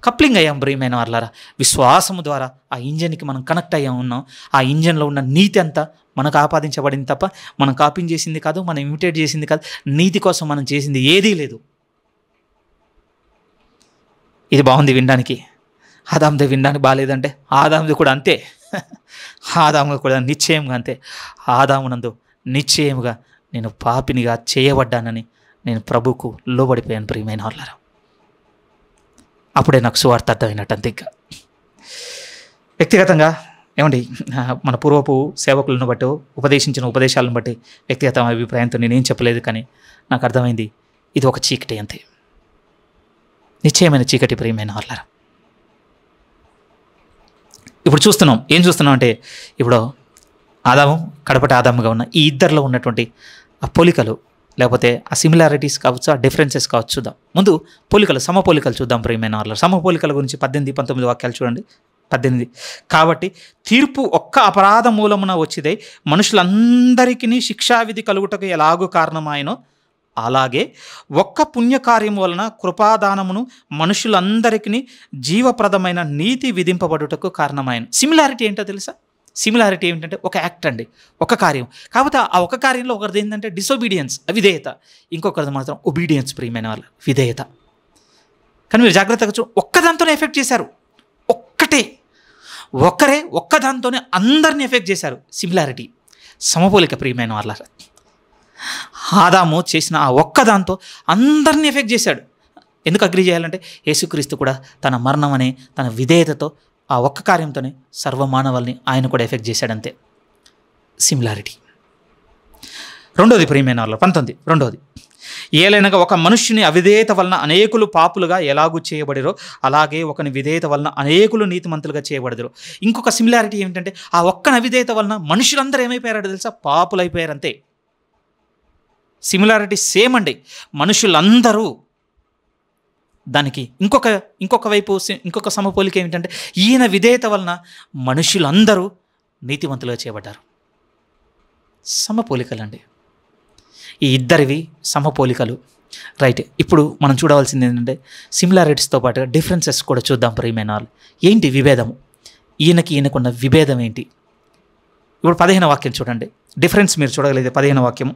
కప్లింగ్ అయ్యాం ప్రియమైన వాళ్ళారా. విశ్వాసము ద్వారా ఆ ఇంజన్కి మనం కనెక్ట్ అయ్యాం ఉన్నాం. ఆ ఇంజన్లో ఉన్న నీతి అంతా మనకు ఆపాదించబడింది తప్ప మనం కాపీని చేసింది కాదు, మనం ఇమిటేట్ చేసింది కాదు. నీతి కోసం మనం చేసింది ఏదీ లేదు. ఇది బాగుంది వినడానికి, ఆదాముది వినడానికి బాగాలేదంటే ఆదాముది కూడా అంతే. ఆదాము కూడా నిశ్చయంగా అంతే. ఆదామునందు నిశ్చయముగా నేను పాపినిగా చేయబడ్డానని నేను ప్రభువుకు లోబడిపోయాను ప్రియమైన వాళ్ళారా. అప్పుడే నాకు సువార్త అర్థమైనట్టు అంతే. ఇంకా వ్యక్తిగతంగా ఏమండి, మన పూర్వపు సేవకులను బట్టి ఉపదేశించిన ఉపదేశాలను బట్టి వ్యక్తిగత అభిప్రాయంతో నేనేం చెప్పలేదు, కానీ నాకు అర్థమైంది ఇది ఒక చీకటి అంతే, నిశ్చయమైన చీకటి ప్రియమైన వాళ్ళారా. ఇప్పుడు చూస్తున్నాం, ఏం చూస్తున్నాం అంటే, ఇప్పుడు ఆదాము కడపటి ఆదాముగా ఉన్న ఈ ఇద్దరిలో ఉన్నటువంటి ఆ పోలికలు, లేకపోతే ఆ సిమిలారిటీస్ కావచ్చు, ఆ డిఫరెన్సెస్ కావచ్చు చూద్దాం. ముందు పోలికలు, సమపోలికలు చూద్దాం ప్రియమైన వాళ్ళారా. సమపోలికల గురించి 18-19 వాక్యాలు చూడండి. 18 కాబట్టి తీర్పు ఒక్క అపరాధ మూలమున వచ్చిదే మనుషులందరికీ శిక్షావిధి కలుగుటకు ఎలాగూ కారణమాయనో, అలాగే ఒక్క పుణ్యకార్యము వలన కృపాదానమును మనుషులందరికీ జీవప్రదమైన నీతి విధింపబడుటకు కారణమాయన. సిమిలారిటీ ఏంటో తెలుసా? సిమిలారిటీ ఏమిటంటే ఒక యాక్ట్ అండి, ఒక కార్యం. కాకపోతే ఆ ఒక కార్యంలో ఒకరిది ఏంటంటే డిసొబీడియన్స్, అవిధేయత, ఇంకొకరిది మాత్రం ఒబీడియన్స్ ప్రియమైన వాళ్ళ విధేయత. కానీ మీరు జాగ్రత్తగా ఒక్కదాంతోనే ఎఫెక్ట్ చేశారు, ఒక్కరే ఒక్కదాంతోనే అందరిని ఎఫెక్ట్ చేశారు. సిమిలారిటీ, సమపోలిక ప్రియమైన వాళ్ళ. ఆదాము చేసిన ఆ ఒక్కదాంతో అందరినీ ఎఫెక్ట్ చేశాడు. ఎందుకు అగ్రి చేయాలంటే, యేసుక్రీస్తు కూడా తన మరణం అనే తన విధేయతతో ఆ ఒక్క కార్యంతోనే సర్వమానవాల్ని ఆయన కూడా ఎఫెక్ట్ చేశాడంతే. సిమిలారిటీ. రెండోది ప్రియమైన వాళ్ళ 19, రెండోది, ఏలైనగా ఒక మనుష్యుని అవిధేయత వలన అనేకులు పాపులుగా ఎలాగూ చేయబడిరో, అలాగే ఒకని విధేయత వలన అనేకులు నీతిమంతులుగా చేయబడదురు. ఇంకొక సిమిలారిటీ ఏమిటంటే, ఆ ఒక్కని అవిధేయత వలన మనుషులందరూ ఏమైపోయారో తెలుసా? పాపులైపోయారు అంతే. సిమిలారిటీ సేమ్ అండి, మనుషులందరూ. దానికి ఇంకొక వైపు ఇంకొక సమపోలిక ఏమిటంటే, ఈయన విధేయత వలన మనుషులందరూ నీతిమంతులుగా చేయబడ్డారు. సమపోలికలండి ఈ ఇద్దరివి, సమపోలికలు. రైట్. ఇప్పుడు మనం చూడవలసింది ఏంటంటే, సిమిలారిటీస్తో పాటుగా డిఫరెన్సెస్ కూడా చూద్దాం ప్రియమైన వాళ్ళు. ఏంటి విభేదము? ఈయనకున్న విభేదం ఏంటి? ఇప్పుడు 15వ వాక్యం చూడండి. డిఫరెన్స్ మీరు చూడగలిగితే 15వ వాక్యము,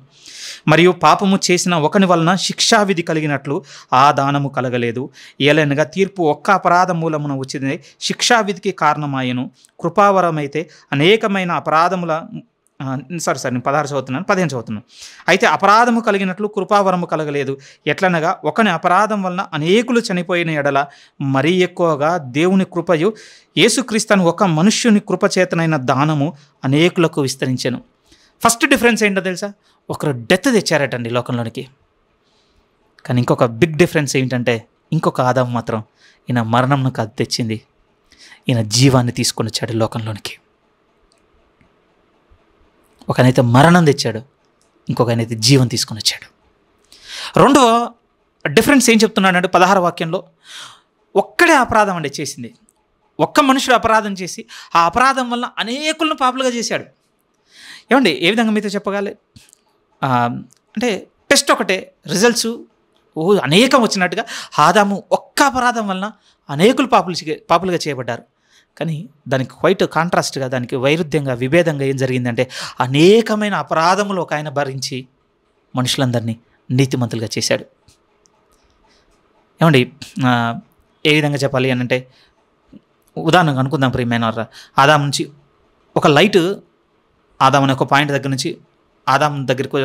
మరియు పాపము చేసిన ఒకని వలన శిక్షావిధి కలిగినట్లు ఆ దానము కలగలేదు. ఏలైనగా తీర్పు ఒక్క అపరాధ మూలమున వచ్చింది, శిక్షావిధికి కారణమాయను. కృపావరమైతే అనేకమైన అపరాధముల నేను 16 చదువుతున్నాను, 15 చదువుతున్నాను. అయితే అపరాధము కలిగినట్లు కృపావరము కలగలేదు. ఎట్లనగా ఒకని అపరాధం వలన అనేకులు చనిపోయిన ఎడల మరీ ఎక్కువగా దేవుని కృపయు యేసుక్రీస్తును ఒక మనుష్యుని కృపచేతనైన దానము అనేకులకు విస్తరించెను. ఫస్ట్ డిఫరెన్స్ ఏంటో తెలుసా? ఒకరు డెత్ తెచ్చారటండి లోకంలోనికి. కానీ ఇంకొక బిగ్ డిఫరెన్స్ ఏంటంటే, ఇంకొక ఆదాము మాత్రం ఈయన మరణంను కాదు తెచ్చింది, ఈయన జీవాన్ని తీసుకొని వచ్చాడు లోకంలోనికి. ఒకనైతే మరణం తెచ్చాడు, ఇంకొకనైతే జీవం తీసుకొని వచ్చాడు. రెండవ డిఫరెన్స్ ఏం చెప్తున్నాడంటే 16వ వాక్యంలో, ఒక్కడే అపరాధం అండి చేసింది. ఒక్క మనుషుడు అపరాధం చేసి ఆ అపరాధం వల్ల అనేకులను పాపులుగా చేశాడు. ఏమండి, ఏ విధంగా మీతో చెప్పగాలి అంటే టెస్ట్ ఒకటే, రిజల్ట్స్ అనేకం వచ్చినట్టుగా ఆదాము ఒక్క అపరాధం వలన అనేకులు పాపులుగా చేయబడ్డారు. కానీ దానికి క్వైట్ కాంట్రాస్ట్గా, దానికి వైరుధ్యంగా, విభేదంగా ఏం జరిగిందంటే, అనేకమైన అపరాధములు ఒక ఆయన భరించి మనుషులందరినీ నీతిమంతులుగా చేశాడు. ఏమండి, ఏ విధంగా చెప్పాలి అని అంటే, ఉదాహరణగా అనుకుందాం ప్రియమైన వారా, ఆదాము నుంచి ఒక లైట్, ఆదాము అనే ఒక పాయింట్ దగ్గర నుంచి ఆదాము దగ్గరికి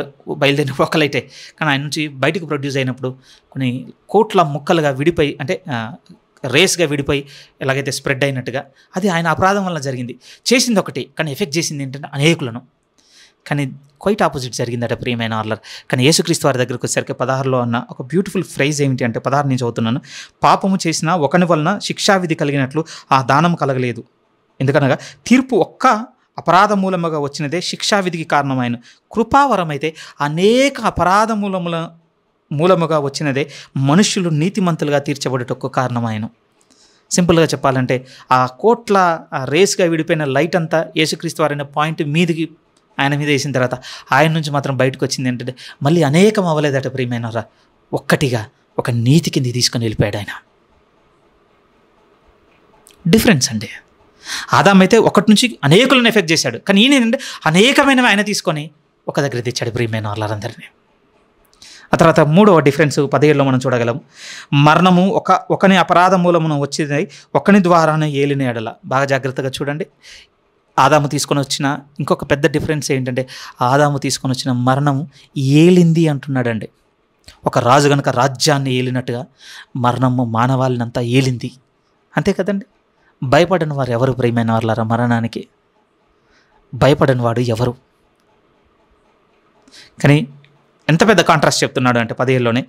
బయలుదేరిన ఒక లైటే, కానీ ఆయన నుంచి బయటకు ప్రొడ్యూస్ అయినప్పుడు కొన్ని కోట్ల ముక్కలుగా విడిపోయి, అంటే రేస్గా విడిపోయి ఎలాగైతే స్ప్రెడ్ అయినట్టుగా, అది ఆయన అపరాధం వల్ల జరిగింది. చేసింది ఒకటి, కానీ ఎఫెక్ట్ చేసింది ఏంటంటే అనేకులను. కానీ క్వైట్ ఆపోజిట్ జరిగిందట ప్రియమైన ఆర్లర్. కానీ యేసుక్రీస్తు వారి దగ్గరికి వచ్చేసరికి 16లో అన్న ఒక బ్యూటిఫుల్ ఫ్రైజ్ ఏమిటి అంటే, 16 నుంచి చదువుతున్నాను. పాపము చేసిన ఒకని వలన శిక్షావిధి కలిగినట్లు ఆ దానం కలగలేదు. ఎందుకనగా తీర్పు ఒక్క అపరాధ మూలముగా వచ్చినదే శిక్షావిధికి కారణమైన, కృపావరమైతే అనేక అపరాధ మూలముగా వచ్చినదే మనుష్యులు నీతిమంతులుగా తీర్చబడుటకు కారణమైన. సింపుల్గా చెప్పాలంటే, ఆ కోట్ల రేస్గా విడిపోయిన లైట్ అంతా యేసుక్రీస్తు వారైన పాయింట్ మీదికి ఆయన మీద వేసిన తర్వాత ఆయన నుంచి మాత్రం బయటకు వచ్చింది ఏంటంటే, మళ్ళీ అనేకం అవ్వలేదట ప్రియమైనరా, ఒక్కటిగా ఒక నీతి కింద తీసుకొని వెళ్ళిపోయాడు ఆయన. డిఫరెన్స్ అండి. ఆదాము అయితే ఒకటి నుంచి అనేకులను ఎఫెక్ట్ చేశాడు, కానీ ఈయన ఏంటంటే అనేకమైనవి ఆయన తీసుకొని ఒక దగ్గర తెచ్చాడు ప్రియమైన వాళ్ళందరినీ. ఆ తర్వాత మూడవ డిఫరెన్స్ 17లో మనం చూడగలం. మరణము ఒకని అపరాధ మూలమున వచ్చింది, ఒకని ద్వారానే ఏలిన ఎడల. బాగా జాగ్రత్తగా చూడండి. ఆదాము తీసుకొని వచ్చిన ఇంకొక పెద్ద డిఫరెన్స్ ఏంటంటే, ఆదాము తీసుకొని వచ్చిన మరణము ఏలింది అంటున్నాడండి. ఒక రాజు కనుక రాజ్యాన్ని ఏలినట్టుగా మరణము మానవాళినంతా ఏలింది. అంతే కదండి. భయపడని వారు ఎవరు ప్రియమైన వారులారా? మరణానికి భయపడని వాడు ఎవరు? కానీ ఎంత పెద్ద కాంట్రాస్ట్ చెప్తున్నాడు అంటే 17లోనే,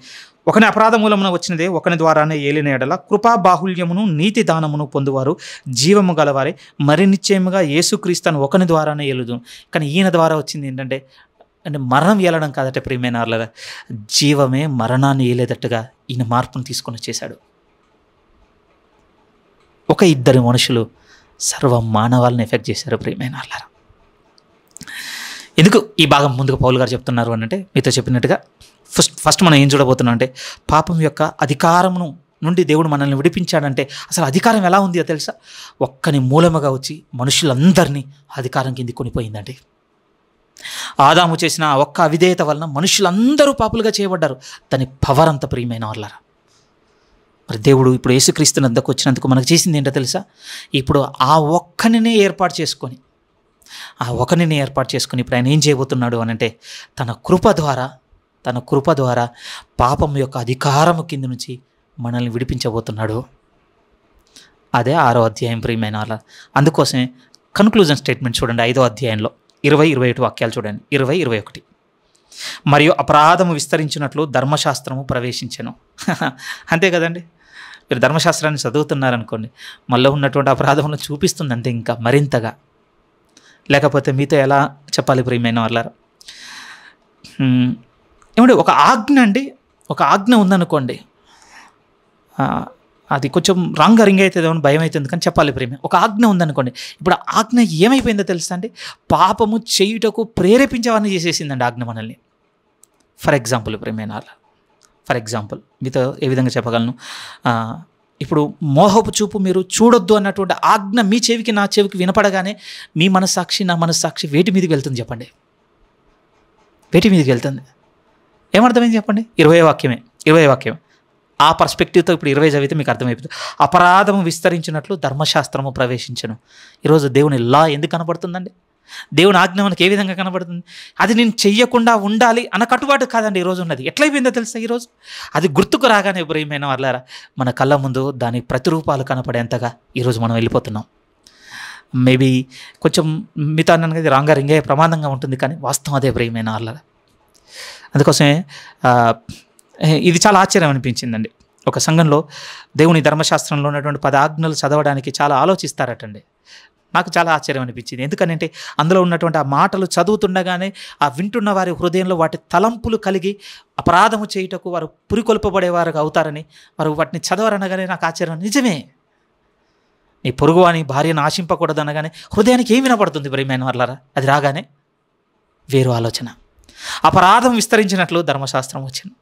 ఒకని అపరాధ మూలమున వచ్చినదే ఒకని ద్వారానే ఏలిన ఎడల కృపా బాహుల్యమును నీతి దానమును పొందువారు జీవము గలవారే మరి నిశ్చయముగా యేసుక్రీస్తును ఒకని ద్వారానే ఏలుదు. కానీ ఈయన ద్వారా వచ్చింది ఏంటంటే, మరణం ఏలడం కాదట ప్రియమైన వారులారా, జీవమే మరణాన్ని ఏలేదట్టుగా ఈయన మార్పును తీసుకొని వచ్చేశాడు. ఒక ఇద్దరు మనుషులు సర్వ మానవాళ్ళని ఎఫెక్ట్ చేశారు ప్రియమైన వారులారా. ఎందుకు ఈ భాగం ముందుగా పౌలు గారు చెప్తున్నారు అని అంటే, మీతో చెప్పినట్టుగా ఫస్ట్ మనం ఏం చూడబోతున్నాం అంటే, పాపం యొక్క అధికారమును నుండి దేవుడు మనల్ని విడిపించాడంటే అసలు అధికారం ఎలా ఉంది తెలుసా? ఒక్కని మూలముగా వచ్చి మనుషులందరినీ అధికారం కింది కొనిపోయిందండి. ఆదాము చేసిన ఒక్క అవిధేయత వలన మనుషులందరూ పాపులుగా చేయబడ్డారు. దాని పవర్ అంత ప్రియమైన వాళ్ళరా. మరి దేవుడు ఇప్పుడు యేసుక్రీస్తు వద్దకు వచ్చినందుకు మనకు చేసింది ఏంటో తెలుసా? ఇప్పుడు ఆ ఒక్కనినే ఏర్పాటు చేసుకొని ఇప్పుడు ఆయన ఏం చేయబోతున్నాడు అని అంటే, తన కృప ద్వారా పాపం యొక్క అధికారము కింద నుంచి మనల్ని విడిపించబోతున్నాడు. అదే 6వ అధ్యాయం ప్రియమైన వాళ్ళ. అందుకోసమే కన్క్లూజన్ స్టేట్మెంట్ చూడండి 5వ అధ్యాయంలో 20-21 వాక్యాలు చూడండి. 20-21 మరియు అపరాధము విస్తరించినట్లు ధర్మశాస్త్రము ప్రవేశించెను. అంతే కదండి. మీరు ధర్మశాస్త్రాన్ని చదువుతున్నారనుకోండి, మళ్ళీ ఉన్నటువంటి అపరాధములను చూపిస్తుంది అంతే, ఇంకా మరింతగా. లేకపోతే మీతో ఎలా చెప్పాలి ప్రియమైన వాళ్ళారా? ఏమంటే ఒక ఆజ్ఞ ఉందనుకోండి, అది కొంచెం రాంగ్గా రింగ్ అవుతుంది అని భయం అవుతుంది, కానీ చెప్పాలి ప్రేమ. ఒక ఆజ్ఞ ఉందనుకోండి, ఇప్పుడు ఆజ్ఞ ఏమైపోయిందో తెలుసా అండి? పాపము చేయుటకు ప్రేరేపించేవాడిని చేసేసిందండి ఆజ్ఞ మనల్ని. ఫర్ ఎగ్జాంపుల్ మీతో ఏ విధంగా చెప్పగలను? ఇప్పుడు మోహపు చూపు మీరు చూడొద్దు అన్నటువంటి ఆజ్ఞ మీ చెవికి నా చెవికి వినపడగానే మీ మనస్సాక్షి నా మనస్సాక్షి వేటి మీదకి వెళ్తుంది చెప్పండి? వేటి మీదకి వెళ్తుంది. ఏమర్థమైంది చెప్పండి? 20 వాక్యమే, 20 వాక్యమే. ఆ పర్స్పెక్టివ్తో ఇప్పుడు 20 చదివితే మీకు అర్థమైపోతుంది. అపరాధము విస్తరించినట్లు ధర్మశాస్త్రము ప్రవేశించను. ఈరోజు దేవుని లా ఎందుకు కనబడుతుందండి? దేవుని ఆజ్ఞ మనకి ఏ విధంగా కనబడుతుంది? అది నేను చెయ్యకుండా ఉండాలి అన్న కట్టుబాటు కాదండి ఈరోజు ఉన్నది. ఎట్లయిపోయిందో తెలుసా? ఈరోజు అది గుర్తుకు రాగానే ప్రియమైన వాళ్ళారా, మన కళ్ళ ముందు దాని ప్రతిరూపాలు కనపడేంతగా ఈరోజు మనం వెళ్ళిపోతున్నాం. మేబీ కొంచెం మిగతా అనేది రాంగా రింగ్ అయ్యే ప్రమాదంగా ఉంటుంది, కానీ వాస్తవం అదే ప్రియమైన వాళ్ళారా. అందుకోసమే ఇది చాలా ఆశ్చర్యం అనిపించిందండి. ఒక సంఘంలో దేవుని ధర్మశాస్త్రంలో ఉన్నటువంటి 10 ఆజ్ఞలు చదవడానికి చాలా ఆలోచిస్తారటండి. నాకు చాలా ఆశ్చర్యం అనిపించింది. ఎందుకనంటే అందులో ఉన్నటువంటి ఆ మాటలు చదువుతుండగానే ఆ వింటున్న వారి హృదయంలో వాటి తలంపులు కలిగి అపరాధము చేయుటకు వారు పురికొల్పబడేవారు అవుతారని వారు వాటిని చదవరనగానే నాకు ఆశ్చర్యం. నిజమే, నీ పొరుగు అని భార్యను ఆశింపకూడదు అనగానే హృదయానికి ఏం వినపడుతుంది ప్రియమైన వాళ్ళారా? అది రాగానే వేరు ఆలోచన. అపరాధం విస్తరించినట్లు ధర్మశాస్త్రం వచ్చింది.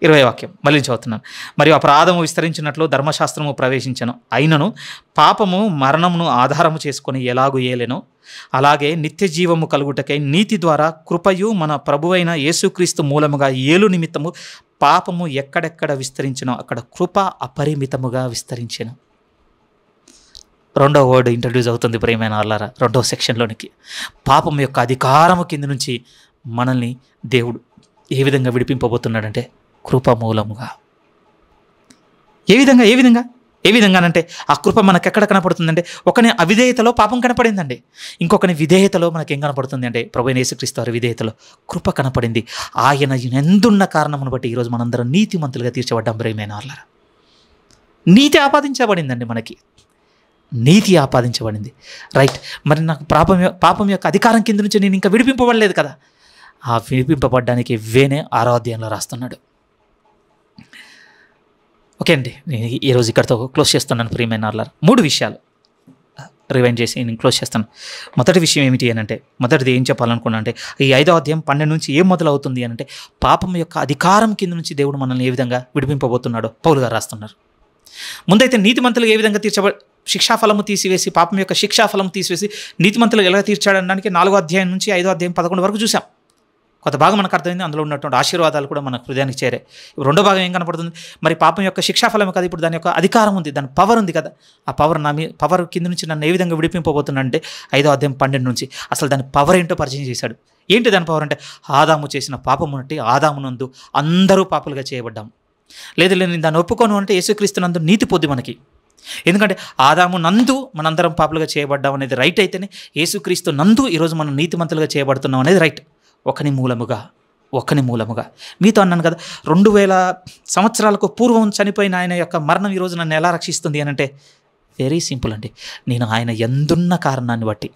20 వాక్యం మళ్ళీ చదువుతున్నాను. మరియు అపరాధము విస్తరించినట్లు ధర్మశాస్త్రము ప్రవేశించను, అయినను పాపము మరణమును ఆధారము చేసుకొని ఎలాగు ఏలెనో అలాగే నిత్య జీవము కలుగుటకై నీతి ద్వారా కృపయు మన ప్రభువైన యేసుక్రీస్తు మూలముగా ఏలు నిమిత్తము పాపము ఎక్కడెక్కడ విస్తరించినో అక్కడ కృప అపరిమితముగా విస్తరించెను. రెండో వర్డ్ ఇంట్రడ్యూస్ అవుతుంది ప్రియమైన వాళ్ళారా, రెండో సెక్షన్లోనికి. పాపం యొక్క అధికారము కింద నుంచి మనల్ని దేవుడు ఏ విధంగా విడిపింపబోతున్నాడంటే కృప మూలముగా. ఏ విధంగానంటే ఆ కృప మనకు ఎక్కడ కనపడుతుందంటే, ఒకని అవిధేయతలో పాపం కనపడిందండి, ఇంకొకని విధేయతలో మనకేం కనపడుతుంది అంటే ప్రభువైన యేసుక్రీస్తు వారి విధేయతలో కృప కనపడింది. ఆయన ఎందున్న కారణమును బట్టి ఈరోజు మనందరం నీతిమంతులుగా తీర్చబడ్డాం ప్రియమైన వాళ్ళారా. నీతి ఆపాదించబడిందండి, మనకి నీతి ఆపాదించబడింది. రైట్, మరి నాకు పాపం యొక్క అధికారం కింద నుంచి నేను ఇంకా విడిపింపబడలేదు కదా. ఆ విడిపింపబడ్డానికి వేనే 6వ అధ్యాయంలో రాస్తున్నాడు. ఓకే అండి, నేను ఈరోజు ఇక్కడితో క్లోజ్ చేస్తున్నాను ప్రియమైన వాళ్ళారా. 3 విషయాలు రివైండ్ చేసి నేను క్లోజ్ చేస్తాను. మొదటి విషయం ఏమిటి అని అంటే, మొదటిది ఏం చెప్పాలనుకున్నా అంటే, ఈ 5వ అధ్యాయం 12 నుంచి ఏం మొదలవుతుంది అని అంటే, పాపం యొక్క అధికారం కింద నుంచి దేవుడు మనల్ని ఏ విధంగా విడిపింపబోతున్నాడో పౌలు గారు రాస్తున్నారు. ముందైతే నీతిమంతులు ఏ విధంగా శిక్షాఫలము తీసివేసి, పాపం యొక్క శిక్షాఫలం తీసివేసి నీతిమంతులు ఎలా తీర్చాడనడానికి 4వ అధ్యాయం నుంచి 5వ అధ్యాయం 11 వరకు చూసాం. కొంత భాగం మనకు అర్థమైంది, అందులో ఉన్నటువంటి ఆశీర్వాదాలు కూడా మన హృదయానికి చేరాయి. రెండో భాగం ఏం కనపడుతుంది? మరి పాపం యొక్క శిక్షాఫలం కదా, ఇప్పుడు దాని యొక్క అధికారం ఉంది, దాని పవర్ ఉంది కదా. ఆ పవర్ కింద నుంచి నన్ను ఏ విధంగా విడిపింపబోతున్నాడంటే 5వ అధ్యాయం 12 నుంచి అసలు దాని పవర్ ఏంటో పరిచయం చేశాడు. ఏంటి దాని పవర్ అంటే, ఆదాము చేసిన పాపము అంటే ఆదామునందు అందరూ పాపులుగా చేయబడ్డాము. లేదు నేను దాన్ని ఒప్పుకోను అంటే యేసుక్రీస్తునందు నీతి పొంది మనకి. ఎందుకంటే ఆదాము నందు మనందరం పాపులుగా చేయబడ్డాం అనేది రైట్ అయితేనే, యేసుక్రీస్తు నందు ఈరోజు మనం నీతిమంతులుగా చేయబడుతున్నాం అనేది రైట్. ఒకని మూలముగా మీతో అన్నాను కదా, 2000 సంవత్సరాలకు పూర్వం చనిపోయిన ఆయన యొక్క మరణం ఈరోజు నన్ను ఎలా రక్షిస్తుంది అని అంటే, వెరీ సింపుల్ అండి. నేను ఆయన ఎందున్న కారణాన్ని బట్టి,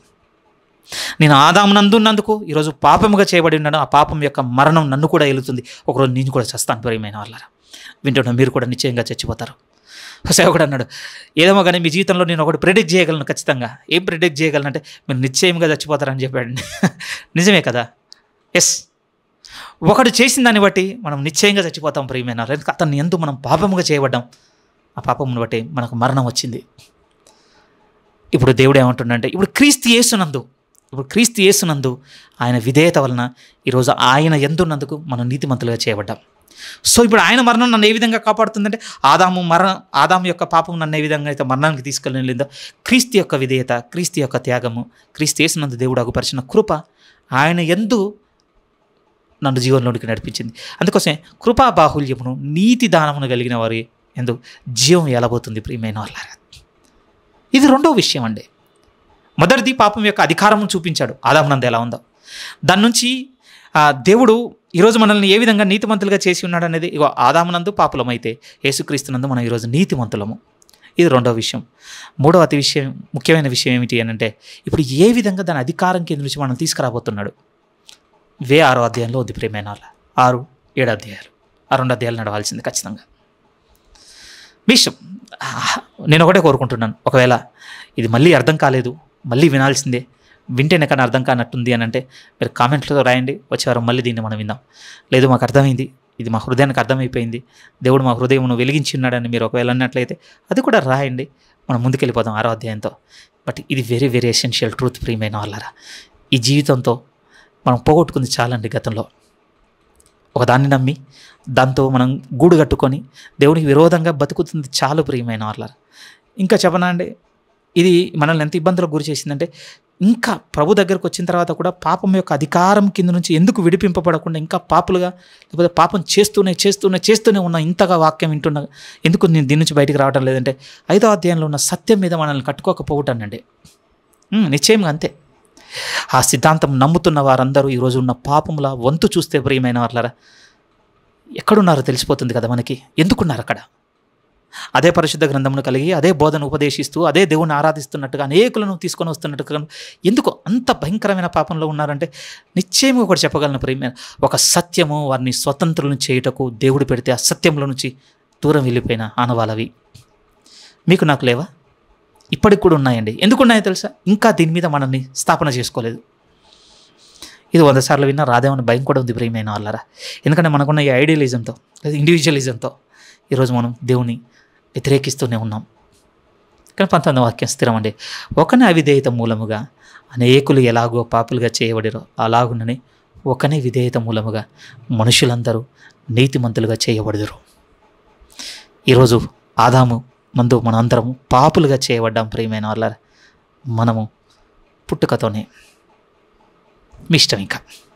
నేను ఆదాము నందున్నందుకు ఈరోజు పాపముగా చేయబడి ఉన్నాను. ఆ పాపం యొక్క మరణం నన్ను కూడా వెళుతుంది. ఒకరోజు నేను కూడా చస్తాను ప్రియమైన వాళ్ళారా. వింటున్నా, మీరు కూడా నిశ్చయంగా చచ్చిపోతారు. సేవకుడు అన్నాడు, ఏదేమో కానీ మీ జీవితంలో నేను ఒకటి ప్రిడిక్ట్ చేయగలను ఖచ్చితంగా. ఏం ప్రిడిక్ట్ చేయగలను అంటే, మీరు నిశ్చయంగా చచ్చిపోతారని చెప్పాడు. నిజమే కదా. ఎస్, ఒకడు చేసిన దాన్ని బట్టి మనం నిశ్చయంగా చచ్చిపోతాం ప్రియమైన. అతన్ని ఎందుకు మనం పాపముగా చేయబడ్డాం, ఆ పాపమును బట్టి మనకు మరణం వచ్చింది. ఇప్పుడు దేవుడు ఏమంటుండంటే, ఇప్పుడు క్రీస్తు యేసునందు ఆయన విధేయత వలన ఈరోజు ఆయన ఎందున్నందుకు మనం నీతిమంతులుగా చేయబడ్డాం. సో ఇప్పుడు ఆయన మరణం నన్ను ఏ విధంగా కాపాడుతుందంటే, ఆదాము యొక్క పాపం నన్ను ఏ విధంగా అయితే మరణానికి తీసుకెళ్ళలేదో, క్రీస్తు యొక్క విధేయత, క్రీస్తు యొక్క త్యాగము, క్రీస్తు యేసునందు దేవుడు అగుపరిచిన కృప ఆయన యందు నన్ను జీవనంలోనికి నడిపించింది. అందుకోసమే కృపా బాహుల్యమును నీతి దానమును కలిగిన వారి యందు జీవం ఎలాబోతుంది ప్రియమైన వాళ్ళారా. ఇది రెండో విషయం అండి. మొదటిది పాపం యొక్క అధికారం చూపించాడు, ఆదామునందు ఎలా ఉందో. దాని నుంచి దేవుడు ఈరోజు మనల్ని ఏ విధంగా నీతిమంతులుగా చేసి ఉన్నాడు అనేది, ఇగో ఆదామునందు పాపులమైతే యేసుక్రీస్తునందు మనం ఈరోజు నీతిమంతులము. ఇది రెండవ విషయం. మూడవ ముఖ్యమైన విషయం ఏమిటి అని అంటే, ఇప్పుడు ఏ విధంగా దాని అధికారం కింద నుంచి మనం తీసుకురాబోతున్నాడు. 6వ అధ్యాయంలో ఉంది ప్రియమైన వాళ్ళ. 6, 7 అధ్యాయాలు, ఆ 2 అధ్యాయాలు నడవాల్సింది ఖచ్చితంగా. విషయం నేను ఒకటే కోరుకుంటున్నాను, ఒకవేళ ఇది మళ్ళీ అర్థం కాలేదు, మళ్ళీ వినాల్సిందే, వింటేనే కానీ అర్థం కానట్టుంది అని అంటే మీరు కామెంట్లతో రాయండి. వచ్చేవారం మళ్ళీ దీన్ని మనం విందాం. లేదు మాకు అర్థమైంది, ఇది మా హృదయానికి అర్థమైపోయింది, దేవుడు మా హృదయమును వెలిగించి ఉన్నాడని మీరు ఒకవేళ అన్నట్లయితే అది కూడా రాయండి. మనం ముందుకెళ్ళిపోదాం 6వ అధ్యాయంతో. బట్ ఇది వెరీ వెరీ ఎసెన్షియల్ ట్రూత్ ప్రియమైన వాళ్ళారా. ఈ జీవితంతో మనం పోగొట్టుకుంది చాలండి గతంలో. ఒకదాన్ని నమ్మి దాంతో మనం గూడు కట్టుకొని దేవునికి విరోధంగా బతుకుతుంది చాలు ప్రియమైన వాళ్ళ. ఇంకా చెప్పనా అండి, ఇది మనల్ని ఎంత ఇబ్బందులకు గురి చేసిందంటే, ఇంకా ప్రభు దగ్గరకు వచ్చిన తర్వాత కూడా పాపం యొక్క అధికారం కింద నుంచి ఎందుకు విడిపింపబడకుండా ఇంకా పాపులుగా, లేకపోతే పాపం చేస్తూనే ఉన్న ఇంతగా వాక్యం వింటున్నా ఎందుకు నేను దీని నుంచి బయటికి రావడం లేదంటే 5వ అధ్యాయంలో ఉన్న సత్యం మీద మనల్ని కట్టుకోకపోవటానండి. నిశ్చయంగా అంతే. ఆ సిద్ధాంతం నమ్ముతున్న వారందరూ ఈరోజు ఉన్న పాపముల వంతు చూస్తే ప్రియమైన వాళ్ళరా ఎక్కడున్నారో తెలిసిపోతుంది కదా మనకి. ఎందుకున్నారు అక్కడ? అదే పరిశుద్ధ గ్రంథమును కలిగి, అదే బోధన ఉపదేశిస్తూ, అదే దేవుని ఆరాధిస్తున్నట్టుగా, అనేకులను తీసుకొని వస్తున్నట్టుగా ఎందుకు అంత భయంకరమైన పాపంలో ఉన్నారంటే నిశ్చయంగా ఒకటి చెప్పగలను ప్రియమైన, ఒక సత్యము వారిని స్వతంత్రులను చేయుటకు దేవుడు పెడితే ఆ సత్యంలో నుంచి దూరం వెళ్ళిపోయిన ఆనవాళ్ళవి మీకు నాకు లేవా? ఇప్పటికి కూడా ఉన్నాయండి. ఎందుకున్నాయో తెలుసా? ఇంకా దీని మీద మనల్ని స్థాపన చేసుకోలేదు. ఇది 100 సార్లు విన్నా రాదేమని భయం కూడా ఉంది ప్రియమైన వాళ్ళరా. ఎందుకంటే మనకున్న ఈ ఐడియలిజంతో, లేదా ఇండివిజువలిజంతో ఈరోజు మనం దేవుని వ్యతిరేకిస్తూనే ఉన్నాం. కానీ 19వ వాక్యం స్థిరం అండి. ఒకనే అవిధేయత మూలముగా అనేకులు ఎలాగో పాపులుగా చేయబడిరో అలాగునని ఒకనే విధేయత మూలముగా మనుషులందరూ నీతిమంతులుగా చేయబడుదురు. ఈరోజు ఆదాము మందు మనందరము పాపులుగా చేయబడ్డాం ప్రియమైన వాళ్ళ. మనము పుట్టుకతోనే. మీ ఇష్టం ఇంకా.